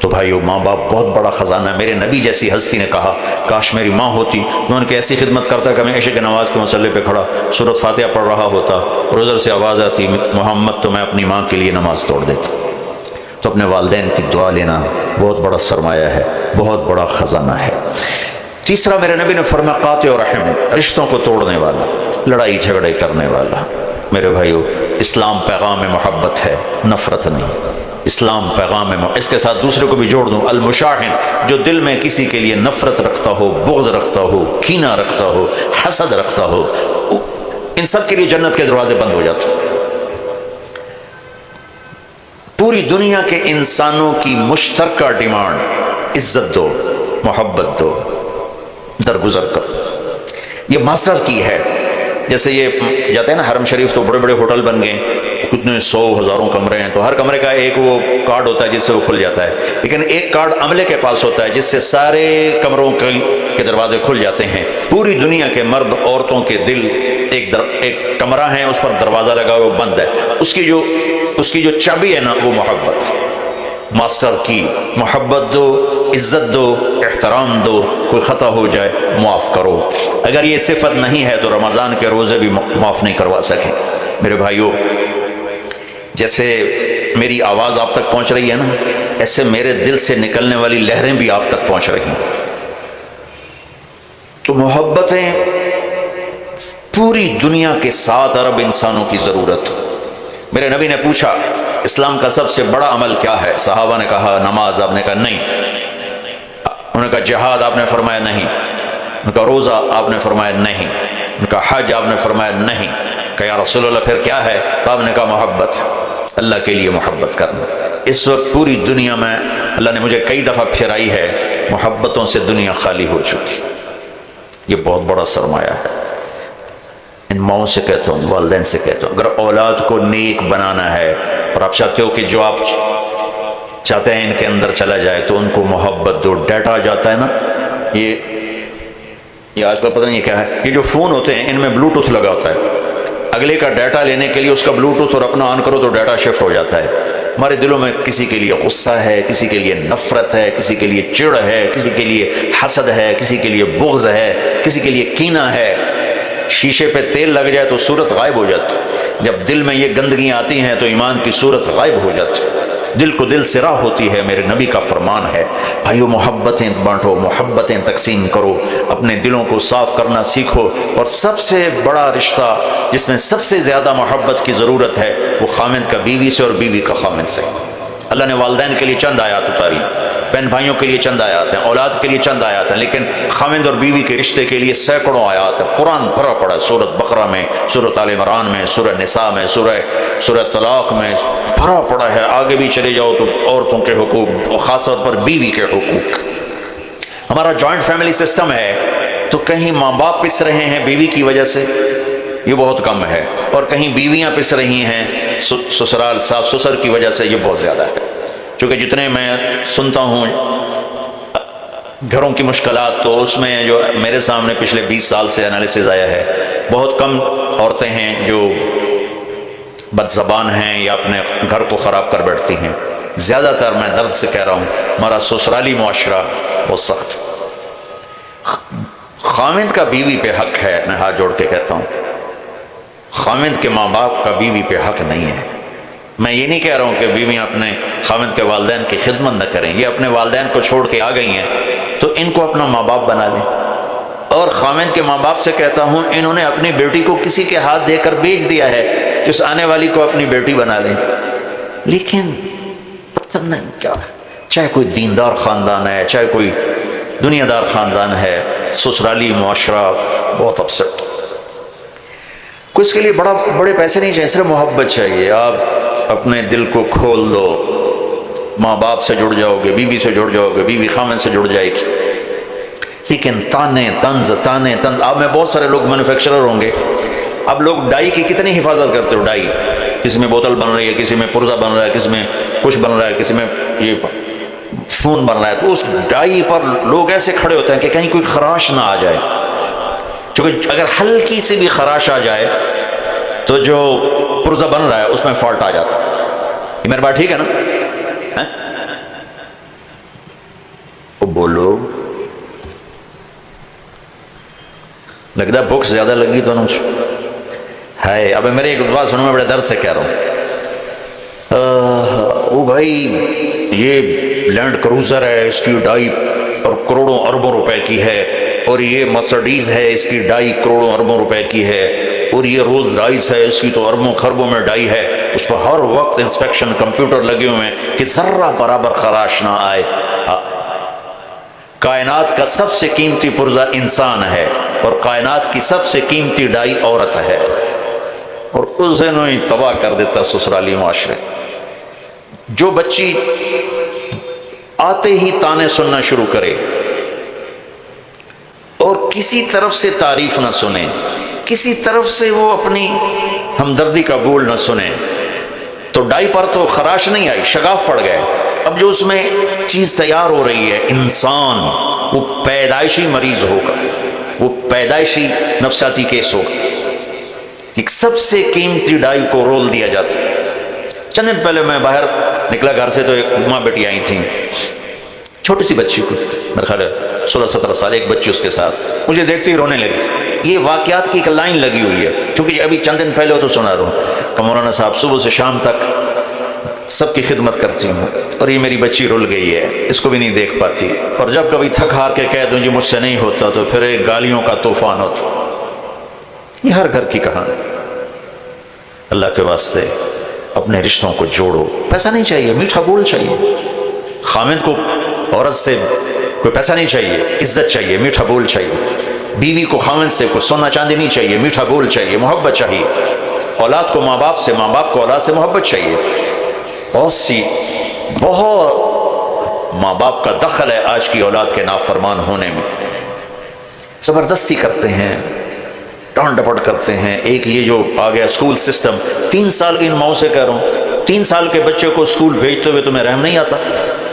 تو بھائیو ماں باپ بہت بڑا خزانہ ہے۔ میرے نبی جیسی ہستی نے کہا کاش میری ماں ہوتی، میں ان کی ایسی خدمت کرتا کہ میں عشاء کی نماز کے مصلی پہ کھڑا سورۃ فاتحہ پڑھ رہا ہوتا اور ادھر سے آواز آتی محمد، تو میں اپنی ماں کے لیے نماز توڑ دیتا۔ تو اپنے والدین کی دعا لینا بہت بڑا سرمایہ ہے، بہت بڑا خزانہ ہے۔ تیسرا میرے نبی نے فرمایا قاطع رحم، رشتوں کو توڑنے والا، لڑائی جھگڑے کرنے والا۔ میرے بھائیو اسلام پیغام محبت ہے، نفرت نہیں۔ اسلام پیغام اس کے ساتھ دوسرے کو بھی جوڑ دوں، المشاحن، جو دل میں کسی کے لیے نفرت رکھتا ہو، بغض رکھتا ہو، کینہ رکھتا ہو، حسد رکھتا ہو، ان سب کے لیے جنت کے دروازے بند ہو جاتے ہیں۔ پوری دنیا کے انسانوں کی مشترکہ ڈیمانڈ عزت دو، محبت دو، درگزر کرو، یہ ماسٹر کی ہے۔ جیسے یہ جاتے ہیں نا حرم شریف تو بڑے بڑے ہوٹل بن گئے، کتنے 100 ہزاروں کمرے ہیں، تو ہر کمرے کا ایک وہ کارڈ ہوتا ہے جس سے وہ کھل جاتا ہے، لیکن ایک کارڈ عملے کے پاس ہوتا ہے جس سے سارے کمروں کے دروازے کھل جاتے ہیں۔ پوری دنیا کے مرد عورتوں کے دل ایک کمرہ ہے، اس پر دروازہ لگا ہوا، وہ بند ہے، اس کی جو چابی ہے نا وہ محبت ہے۔ ماسٹر کی محبت دو، عزت دو، احترام دو، کوئی خطا ہو جائے معاف کرو۔ اگر یہ صفت نہیں ہے تو رمضان کے روزے بھی معاف نہیں کروا سکیں۔ میرے بھائیو جیسے میری آواز آپ تک پہنچ رہی ہے نا، ایسے میرے دل سے نکلنے والی لہریں بھی آپ تک پہنچ رہی ہیں۔ تو محبتیں پوری دنیا کے 7 ارب انسانوں کی ضرورت. میرے نبی نے پوچھا اسلام کا سب سے بڑا عمل کیا ہے؟ صحابہ نے کہا نماز. آپ نے کہا نہیں. انہوں نے کہا جہاد. آپ نے فرمایا نہیں. انہوں نے کہا روزہ. آپ نے فرمایا نہیں. انہوں نے کہا حج. آپ نے فرمایا نہیں. کہ یا رسول اللہ پھر کیا ہے؟ تو آپ نے کہا محبت، اللہ کے لیے محبت کرنا. اس وقت پوری دنیا میں اللہ نے مجھے کئی دفعہ پھرائی ہے، محبتوں سے دنیا خالی ہو چکی. یہ بہت بڑا سرمایہ ہے. ان ماؤں سے کہتا ہوں، والدین سے کہتا ہوں، اگر اولاد کو نیک بنانا ہے اور آپ چاہتے ہو کہ جو آپ چاہتے ہیں ان کے اندر چلا جائے تو ان کو محبت دو. ڈیٹا جاتا ہے نا، یہ آج کل پتہ نہیں کیا ہے، یہ جو فون ہوتے ہیں ان میں بلوٹوتھ لگا ہوتا ہے. اگلے کا ڈیٹا لینے کے لیے اس کا بلوٹوتھ اور اپنا آن کرو تو ڈیٹا شفٹ ہو جاتا ہے. ہمارے دلوں میں کسی کے لیے غصہ ہے، کسی کے لیے نفرت ہے، کسی کے لیے چڑ ہے، کسی کے لیے حسد ہے، کسی کے لیے بغض ہے، کسی کے لیے کینہ ہے. شیشے پہ تیل لگ جائے تو صورت غائب ہو جاتی. جب دل میں یہ گندگیاں آتی ہیں تو ایمان کی صورت غائب ہو جاتی. دل کو دل سے راہ ہوتی ہے. میرے نبی کا فرمان ہے بھائیو محبتیں بانٹو، محبتیں تقسیم کرو، اپنے دلوں کو صاف کرنا سیکھو. اور سب سے بڑا رشتہ جس میں سب سے زیادہ محبت کی ضرورت ہے وہ خامند کا بیوی سے اور بیوی کا خامند سے. اللہ نے والدین کے لیے چند آیات اتاری، بہن بھائیوں کے لیے چند آیات ہیں، اولاد کے لیے چند آیات ہیں، لیکن خامند اور بیوی کے رشتے کے لیے سینکڑوں آیات ہیں. قرآن بھرا پڑا ہے، سورۃ بقرہ میں، سورۃ آل عمران میں، سورہ نساء میں، سورہ طلاق میں بھرا پڑا ہے. آگے بھی چلے جاؤ تو عورتوں کے حقوق، خاص طور پر بیوی کے حقوق. ہمارا جوائنٹ فیملی سسٹم ہے تو کہیں ماں باپ پس رہے ہیں بیوی کی وجہ سے، یہ بہت کم ہے، اور کہیں بیویاں پس رہی ہیں سسرال ساس سسر کی وجہ سے، یہ بہت زیادہ ہے. چونکہ جتنے میں سنتا ہوں گھروں کی مشکلات، تو اس میں جو میرے سامنے پچھلے 20 سال سے انالیسز آیا ہے، بہت کم عورتیں ہیں جو بد زبان ہیں یا اپنے گھر کو خراب کر بیٹھتی ہیں. زیادہ تر میں درد سے کہہ رہا ہوں ہمارا سسرالی معاشرہ بہت سخت. خامند کا بیوی پہ حق ہے، میں ہاتھ جوڑ کے کہتا ہوں خامند کے ماں باپ کا بیوی پہ حق نہیں ہے. میں یہ نہیں کہہ رہا ہوں کہ بیویاں اپنے خامند کے والدین کی خدمت نہ کریں. یہ اپنے والدین کو چھوڑ کے آ گئی ہیں تو ان کو اپنا ماں باپ بنا لیں. اور خامند کے ماں باپ سے کہتا ہوں انہوں نے اپنی بیٹی کو کسی کے ہاتھ دے کر بیچ دیا ہے کہ اس آنے والی کو اپنی بیٹی بنا لیں. لیکن پتہ نہیں کیا ہے، چاہے کوئی دیندار خاندان ہے، چاہے کوئی دنیا دار خاندان ہے، سسرالی معاشرہ بہت اپسٹ. کوئی اس کے لیے بڑے پیسے نہیں چاہیے، صرف محبت چاہیے. آپ اپنے دل کو کھول دو، ماں باپ سے جڑ جاؤ گے، بیوی سے جڑ جاؤ گے، بیوی خامند سے جڑ جائے گی. لیکن تانے طنز. آپ میں بہت سارے لوگ مینوفیکچرر ہوں گے. اب لوگ ڈائی کی کتنی حفاظت کرتے ہو؟ ڈائی کسی میں بوتل بن رہی ہے، کسی میں پرزہ بن رہا ہے، کسی میں کچھ بن رہا ہے، کسی میں یہ فون بن رہا ہے. تو اس ڈائی پر لوگ ایسے کھڑے ہوتے ہیں کہ کہیں کوئی خراش نہ آ جائے، کیونکہ اگر ہلکی سی بھی خراش آ جائے تو جو پرزہ بن رہا ہے اس میں فالٹ آ جاتا ہے. یہ میری بات ٹھیک ہے نا؟ وہ بولو لگتا ہے بھوک زیادہ لگی تو ہے. اب میرے ایک بات سنو، میں بڑے درد سے کہہ رہا ہوں. وہ بھائی یہ لینڈ کروزر ہے، اس کی ڈائی اور کروڑوں اربوں روپے کی ہے، اور یہ مرسڈیز ہے، اس کی ڈائی کروڑوں اربوں روپے کی ہے، اور یہ رولز رائس ہے، اس کی تو اربوں خربوں میں ڈائی ہے. اس پر ہر وقت انسپیکشن کمپیوٹر لگے ہوئے ہیں کہ ذرہ برابر خراش نہ آئے. کائنات کا سب سے قیمتی پرزہ انسان ہے، اور کائنات کی سب سے قیمتی ڈائی عورت ہے، اور اسے نو ہی تباہ کر دیتا سسرالی معاشرے. جو بچی آتے ہی تانے سننا شروع کرے اور کسی طرف سے تعریف نہ سنے، کسی طرف سے وہ اپنی ہمدردی کا بول نہ سنے، تو ڈائی پر تو خراش نہیں آئی، شگاف پڑ گئے. اب جو اس میں چیز تیار ہو رہی ہے، انسان وہ پیدائشی مریض ہوگا، وہ پیدائشی نفسیاتی کیس ہوگا. ایک سب سے قیمتی ڈائی کو رول دیا جاتا ہے. چند دن پہلے میں باہر نکلا گھر سے تو ایک ماں بیٹی آئی تھیں، چھوٹی سی بچی کو، میرے خیال 16-17 سال، ایک بچی اس کے ساتھ. مجھے دیکھتے ہی رونے لگی. یہ واقعات کی ایک لائن لگی ہوئی ہے، چونکہ ابھی چند دن پہلے ہو تو سنا رہا ہوں کہ مولانا صاحب صبح سے شام تک سب کی خدمت کرتی ہوں، اور یہ میری بچی رل گئی ہے، اس کو بھی نہیں دیکھ پاتی، اور جب کبھی تھک ہار کے کہہ دوں جی مجھ سے نہیں ہوتا تو پھر ایک گالیوں کا طوفان ہوتا. یہ ہر گھر کی کہانی. اللہ کے واسطے اپنے رشتوں کو جوڑو. پیسہ نہیں چاہیے, میٹھا بول چاہیے. خامد کو عورت سے کوئی پیسہ نہیں چاہیے, عزت چاہیے, میٹھا بول چاہیے. بیوی کو خامد سے کوئی سونا چاندی نہیں چاہیے, میٹھا بول چاہیے, محبت چاہیے. اولاد کو ماں باپ سے, ماں باپ کو اولاد سے محبت چاہیے. بہت ماں باپ کا دخل ہے آج کی اولاد کے نافرمان ہونے میں. زبردستی کرتے ہیں, ڈانٹ ڈپٹ کرتے ہیں. ایک یہ جو آ گیا اسکول سسٹم, 3 سال کی ان ماؤں سے کہہ رہا ہوں, 3 سال کے بچے کو اسکول بھیجتے ہوئے تمہیں رحم نہیں آتا؟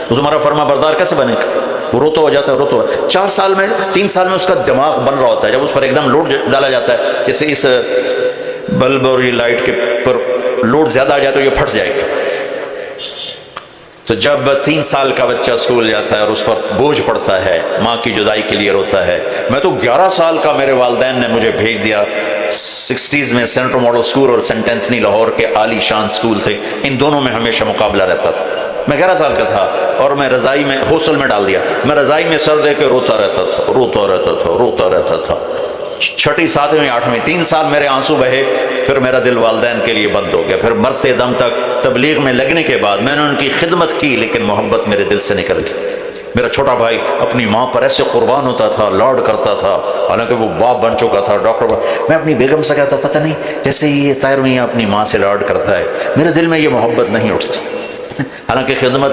تو تمہارا فرما بردار کیسے بنے گا؟ وہ روتا ہو جاتا ہے, روتا ہو. 4 سال میں 3 سال میں اس کا دماغ بن رہا ہوتا ہے. جب اس پر ایک دم لوڈ ڈالا جاتا ہے, جیسے اس بلب اور یہ لائٹ کے پر لوڈ زیادہ آ جائے تو یہ پھٹ جائے گا. تو جب 3 سال کا بچہ اسکول جاتا ہے اور اس پر بوجھ پڑتا ہے, ماں کی جدائی کے لیے روتا ہے. میں تو 11 سال کا میرے والدین نے مجھے بھیج دیا 60s میں سینٹرل ماڈل اسکول اور سینٹ اینتھنی لاہور کے عالی شان اسکول تھے. ان دونوں میں ہمیشہ مقابلہ رہتا تھا. میں 11 سال کا تھا اور میں رضائی میں ہاسٹل میں ڈال دیا. میں رضائی میں سر دے کے روتا رہتا تھا, روتا رہتا تھا, روتا رہتا تھا. 6ٹھی 7ویں 8ویں 3 سال میرے آنسو بہے. پھر میرا دل والدین کے لیے بند ہو گیا. پھر مرتے دم تک تبلیغ میں لگنے کے بعد میں نے ان کی خدمت کی, لیکن محبت میرے دل سے نکل گئی. میرا چھوٹا بھائی اپنی ماں پر ایسے قربان ہوتا تھا, لاڈ کرتا تھا, حالانکہ وہ باپ بن چکا تھا, ڈاکٹر. میں اپنی بیگم سے کہتا, پتہ نہیں جیسے یہ طاہر میاں اپنی ماں سے لاڈ کرتا ہے, میرے دل میں یہ محبت نہیں اٹھتی. حالانکہ خدمت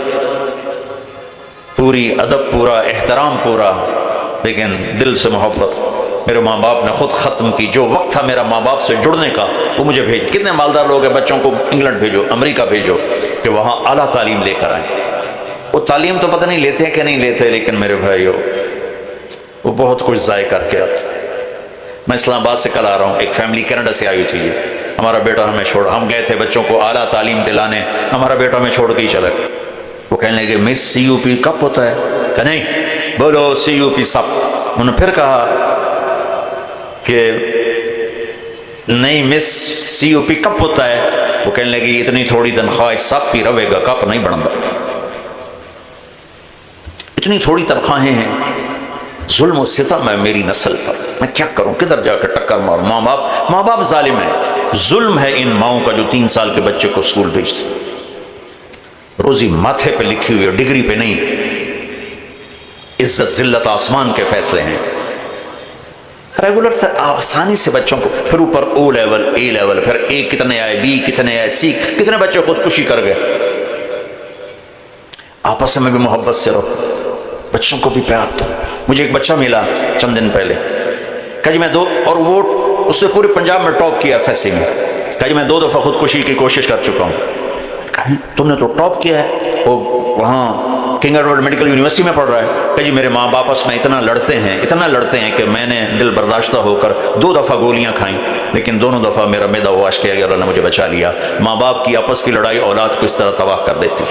پوری, ادب پورا, احترام پورا, لیکن دل سے محبت. میرے ماں باپ نے خود ختم کی. جو وقت تھا میرا ماں باپ سے جڑنے کا وہ مجھے بھیج. کتنے مالدار لوگ ہیں بچوں کو انگلینڈ بھیجو, امریکہ بھیجو کہ وہاں اعلیٰ تعلیم لے کر آئیں. وہ تعلیم تو پتہ نہیں لیتے ہیں کہ نہیں لیتے, لیکن میرے بھائیو وہ بہت کچھ ضائع کر کے آتے. میں اسلام آباد سے کل آ رہا ہوں, ایک فیملی کینیڈا سے آئی تھی. ہمارا بیٹا ہمیں چھوڑ, ہم گئے تھے بچوں کو اعلیٰ تعلیم دلانے, ہمارا بیٹا ہمیں چھوڑ کے ہی چلا گیا. وہ کہنے لگے مس سی یو پی کب ہوتا ہے؟ کہ نہیں, بولو سی یو پی سب. انہوں نے پھر کہا کہ نہیں مس سی یو پی کب ہوتا ہے؟ وہ کہنے لگی اتنی تھوڑی تنخواہ سب پی رہے گا, کپ نہیں بنتا. اتنی تھوڑی تنخواہیں ہیں. ظلم و ستم ہے میری نسل پر. میں کیا کروں, کدھر جا کے ٹکر ماروں؟ ماں باپ ظالم ہے. ظلم ہے ان ماؤں کا جو 3 سال کے بچے کو اسکول بھیجتے. روزی ماتھے پہ لکھی ہوئی ہے, ڈگری پہ نہیں. عزت ذلت آسمان کے فیصلے ہیں. ریگولر آسانی سے بچوں کو, پھر اوپر او لیول, اے لیول, پھر اے کتنے آئے, بی کتنے آئے, سی. کتنے بچے خودکشی کر گئے. آپس میں بھی محبت سے رہو, بچوں کو بھی پیار دو. مجھے ایک بچہ ملا چند دن پہلے, کہ جی میں اور وہ اس نے پورے پنجاب میں ٹاپ کیا ایف ایس سی میں. کہ جی میں 2 دفعہ خودکشی کی کوشش کر چکا ہوں. تم نے تو ٹاپ کیا ہے, وہ وہاں کنگ ایڈورڈ میڈیکل یونیورسٹی میں پڑھ رہا ہے. کہ جی میرے ماں باپ آپس میں اتنا لڑتے ہیں کہ میں نے دل برداشتہ ہو کر 2 دفعہ گولیاں کھائیں, لیکن دونوں دفعہ میرا معدہ واش کیا گیا, اللہ نے مجھے بچا لیا. ماں باپ کی آپس کی لڑائی اولاد کو اس طرح تباہ کر دیتی,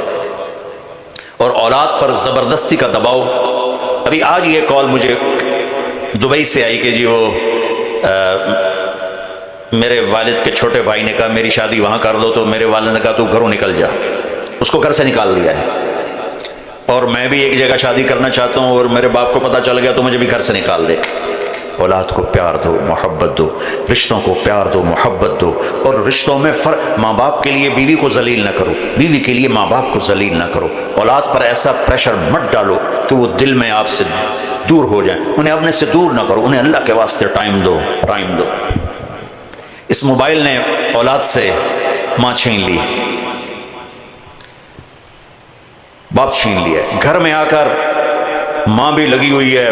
اور اولاد پر زبردستی کا دباؤ. ابھی آج یہ کال مجھے دبئی سے آئی کہ جی وہ میرے والد کے چھوٹے بھائی نے کہا میری شادی وہاں کر دو. تو میرے والد نے کہا تو گھروں نکل جا. اس کو گھر سے نکال دیا ہے. اور میں بھی ایک جگہ شادی کرنا چاہتا ہوں, اور میرے باپ کو پتہ چل گیا تو مجھے بھی گھر سے نکال دے. اولاد کو پیار دو, محبت دو, رشتوں کو پیار دو, محبت دو. اور رشتوں میں فرق, ماں باپ کے لیے بیوی کو ذلیل نہ کرو, بیوی کے لیے ماں باپ کو ذلیل نہ کرو. اولاد پر ایسا پریشر مت ڈالو کہ وہ دل میں آپ سے دور ہو جائیں. انہیں اپنے سے دور نہ کرو, انہیں اللہ کے واسطے ٹائم دو. اس موبائل نے اولاد سے ماں چھین لی, باپ چھین لیا. گھر میں آ کر ماں بھی لگی ہوئی ہے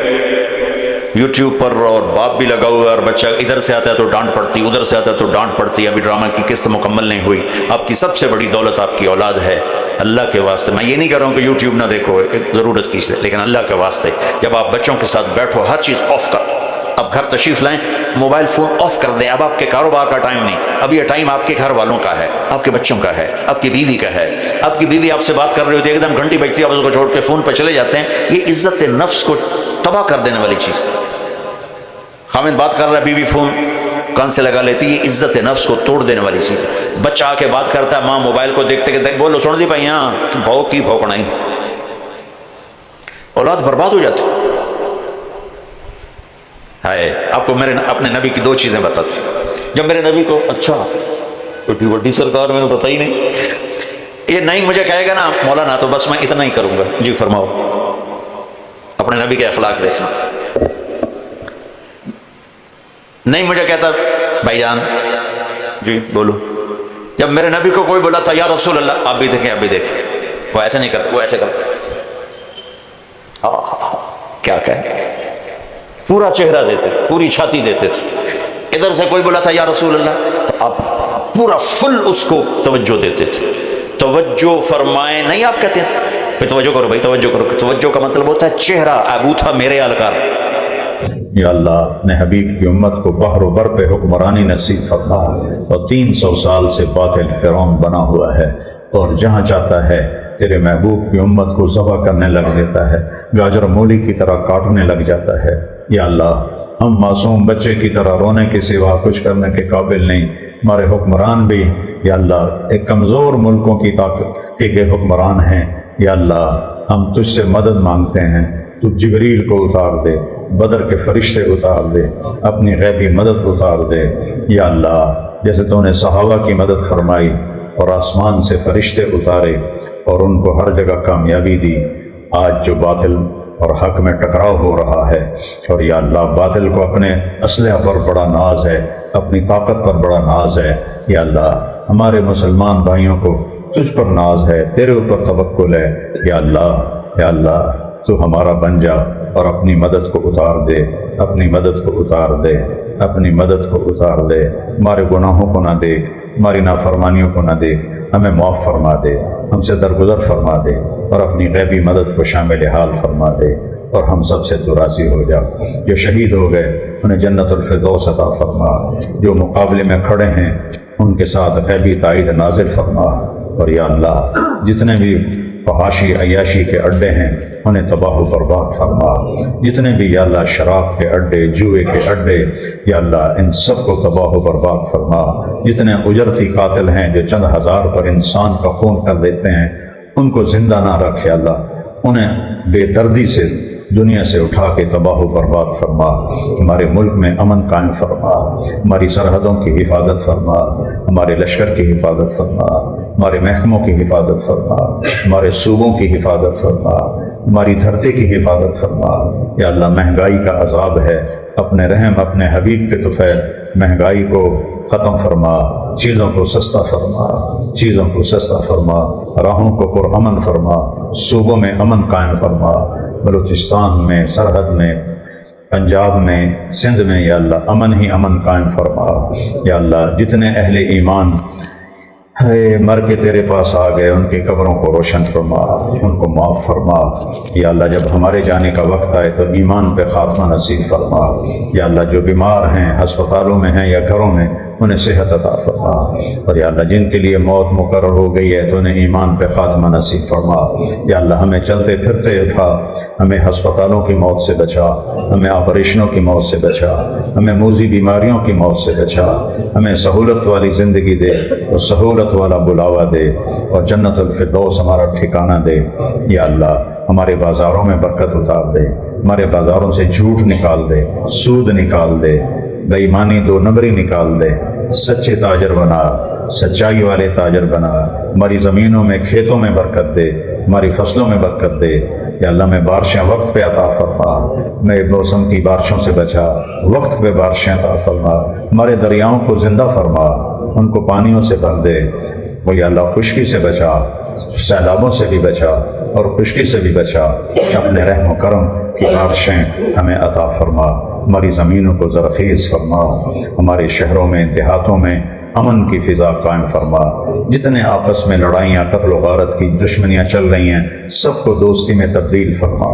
یوٹیوب پر, اور باپ بھی لگا ہوا ہے, اور بچہ ادھر سے آتا ہے تو ڈانٹ پڑتی, ادھر سے آتا ہے تو ڈانٹ پڑتی. ابھی ڈرامہ کی قسط مکمل نہیں ہوئی. آپ کی سب سے بڑی دولت آپ کی اولاد ہے. اللہ کے واسطے میں یہ نہیں کہہ رہا ہوں کہ یوٹیوب نہ دیکھو, ضرورت کی سے, لیکن اللہ کے واسطے جب آپ بچوں کے ساتھ بیٹھو ہر چیز آف کر. اب گھر تشریف لائیں, موبائل فون آف کر دیں. اب آپ کے کاروبار کا ٹائم نہیں, اب یہ ٹائم آپ کے گھر والوں کا ہے, آپ کے بچوں کا ہے, آپ کی بیوی کا ہے. آپ کی بیوی آپ سے بات کر رہی ہوتی ہے, ایک دم گھنٹی بجتی ہے, آپ اس کو چھوڑ کے فون پہ چلے جاتے ہیں. یہ عزت نفس کو تباہ کر دینے والی چیز. خامد بات کر رہا ہے, بیوی فون کان سے لگا لیتی, یہ عزت نفس کو توڑ دینے والی چیز ہے. بچہ آ کے بات کرتا ہے, ماں موبائل کو دیکھتے کہ دیکھ بولو سن دی پائی, ہاں بھاؤ کی بھوکڑائی. اولاد برباد ہو جاتی. ہے آپ کو میرے اپنے نبی کی دو چیزیں بتاتے ہیں. جب میرے نبی کو اچھا چھوٹی بڑی سرکار میں نے بتائی نہیں، یہ نہیں مجھے کہے گا نا مولانا تو بس میں اتنا ہی کروں گا. جی فرماؤ. اپنے نبی کے اخلاق دیکھنا. نہیں مجھے کہتا بھائی جان جی بولو. جب میرے نبی کو کوئی بولا تھا یا رسول اللہ، آپ بھی دیکھیں آپ بھی دیکھیں، وہ ایسے نہیں کرتے، وہ ایسے کرتے. کیا کہیں، پورا چہرہ دیتے، پوری چھاتی دیتے. ادھر سے کوئی بولا تھا یا رسول اللہ تو آپ پورا فل اس کو توجہ دیتے تھے. توجہ فرمائیں نہیں آپ کہتے ہیں بھائی توجہ کرو، بھائی توجہ کرو. توجہ کا مطلب ہوتا ہے چہرہ ابو تھا میرے الکار. یا اللہ اپنے حبیب کی امت کو بحر و بر پہ حکمرانی نصیب فرما، اور 300 سال سے باطل فرعون بنا ہوا ہے اور جہاں چاہتا ہے تیرے محبوب کی امت کو ذبح کرنے لگ دیتا ہے، گاجر مولی کی طرح کاٹنے لگ جاتا ہے. یا اللہ ہم معصوم بچے کی طرح رونے کے سوا کچھ کرنے کے قابل نہیں. ہمارے حکمران بھی یا اللہ ایک کمزور ملکوں کی طاقت کے حکمران ہیں. یا اللہ ہم تجھ سے مدد مانگتے ہیں، تو جبریل کو اتار دے، بدر کے فرشتے اتار دے، اپنی غیبی مدد اتار دے. یا اللہ جیسے تو نے صحابہ کی مدد فرمائی اور آسمان سے فرشتے اتارے اور ان کو ہر جگہ کامیابی دی، آج جو باطل اور حق میں ٹکراؤ ہو رہا ہے، اور یا اللہ باطل کو اپنے اسلحہ پر بڑا ناز ہے، اپنی طاقت پر بڑا ناز ہے. یا اللہ ہمارے مسلمان بھائیوں کو تجھ پر ناز ہے، تیرے اوپر توکل ہے. یا اللہ تو ہمارا بن جا اور اپنی مدد کو اتار دے، اپنی مدد کو اتار دے، اپنی مدد کو اتار دے. ہمارے گناہوں کو نہ دیکھ، ہماری نافرمانیوں کو نہ دیکھ، ہمیں معاف فرما دے، ہم سے درگزر فرما دے اور اپنی غیبی مدد کو شامل حال فرما دے. اور ہم سب سے تو راضی ہو جا. جو شہید ہو گئے انہیں جنت الفردوس عطا فرما، جو مقابلے میں کھڑے ہیں ان کے ساتھ غیبی تائید نازل فرما. اور یا اللہ جتنے بھی فحاشی عیاشی کے اڈے ہیں انہیں تباہ و برباد فرما. جتنے بھی یا اللہ شراب کے اڈے، جوئے کے اڈے، یا اللہ ان سب کو تباہ و برباد فرما. جتنے اجرتی قاتل ہیں جو چند ہزار پر انسان کا خون کر دیتے ہیں ان کو زندہ نہ رکھ. یا اللہ انہیں بے دردی سے دنیا سے اٹھا کے تباہ و برباد فرما. ہمارے ملک میں امن قائم فرما، ہماری سرحدوں کی حفاظت فرما، ہمارے لشکر کی حفاظت فرما، ہمارے محکموں کی حفاظت فرما، ہمارے صوبوں کی حفاظت فرما، ہماری دھرتی کی حفاظت فرما. یا اللہ مہنگائی کا عذاب ہے، اپنے رحم اپنے حبیب کے طفیل مہنگائی کو ختم فرما، چیزوں کو سستا فرما، چیزوں کو سستا فرما، راہوں کو پرامن فرما، صوبوں میں امن قائم فرما، بلوچستان میں، سرحد میں، پنجاب میں، سندھ میں یا اللہ امن ہی امن قائم فرما. یا اللہ جتنے اہل ایمان مر کے تیرے پاس آ گئے ان کی قبروں کو روشن فرما، ان کو معاف فرما. یا اللہ جب ہمارے جانے کا وقت آئے تو ایمان پہ خاتمہ نصیب فرما. یا اللہ جو بیمار ہیں ہسپتالوں میں ہیں یا گھروں میں انہیں صحت عطا فرما. اور یا اللہ جن کے لیے موت مقرر ہو گئی ہے تو انہیں ایمان پہ خاتمہ نصیب فرما. یا اللہ ہمیں چلتے پھرتے اٹھا، ہمیں ہسپتالوں کی موت سے بچا، ہمیں آپریشنوں کی موت سے بچا، ہمیں موذی بیماریوں کی موت سے بچا، ہمیں سہولت والی زندگی دے اور سہولت والا بلاوا دے اور جنت الفردوس ہمارا ٹھکانہ دے. یا اللہ ہمارے بازاروں میں برکت اتار دے، ہمارے بازاروں سے جھوٹ نکال دے، سود نکال دے، بے ایمانی دو نمبری نکال دے، سچے تاجر بنا، سچائی والے تاجر بنا. ہماری زمینوں میں کھیتوں میں برکت دے، ہماری فصلوں میں برکت دے. یا اللہ میں بارشیں وقت پہ عطا فرما، میں موسم کی بارشوں سے بچا، وقت پہ بارشیں عطا فرما. ہمارے دریاؤں کو زندہ فرما، ان کو پانیوں سے بھر دے. وہ یا اللہ خشکی سے بچا، سیلابوں سے بھی بچا اور خشکی سے بھی بچا. اپنے رحم و کرم کی بارشیں ہمیں عطا فرما. ہماری زمینوں کو زرخیز فرما، ہمارے شہروں میں دیہاتوں میں امن کی فضا قائم فرما. جتنے آپس میں لڑائیاں قتل و غارت کی دشمنیاں چل رہی ہیں سب کو دوستی میں تبدیل فرما.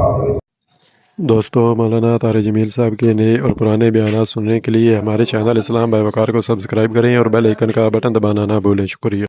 دوستو مولانا طارق جمیل صاحب کے نئے اور پرانے بیانات سننے کے لیے ہمارے چینل اسلام بائی وقار کو سبسکرائب کریں اور بیل آئیکن کا بٹن دبانا نہ بھولیں. شکریہ.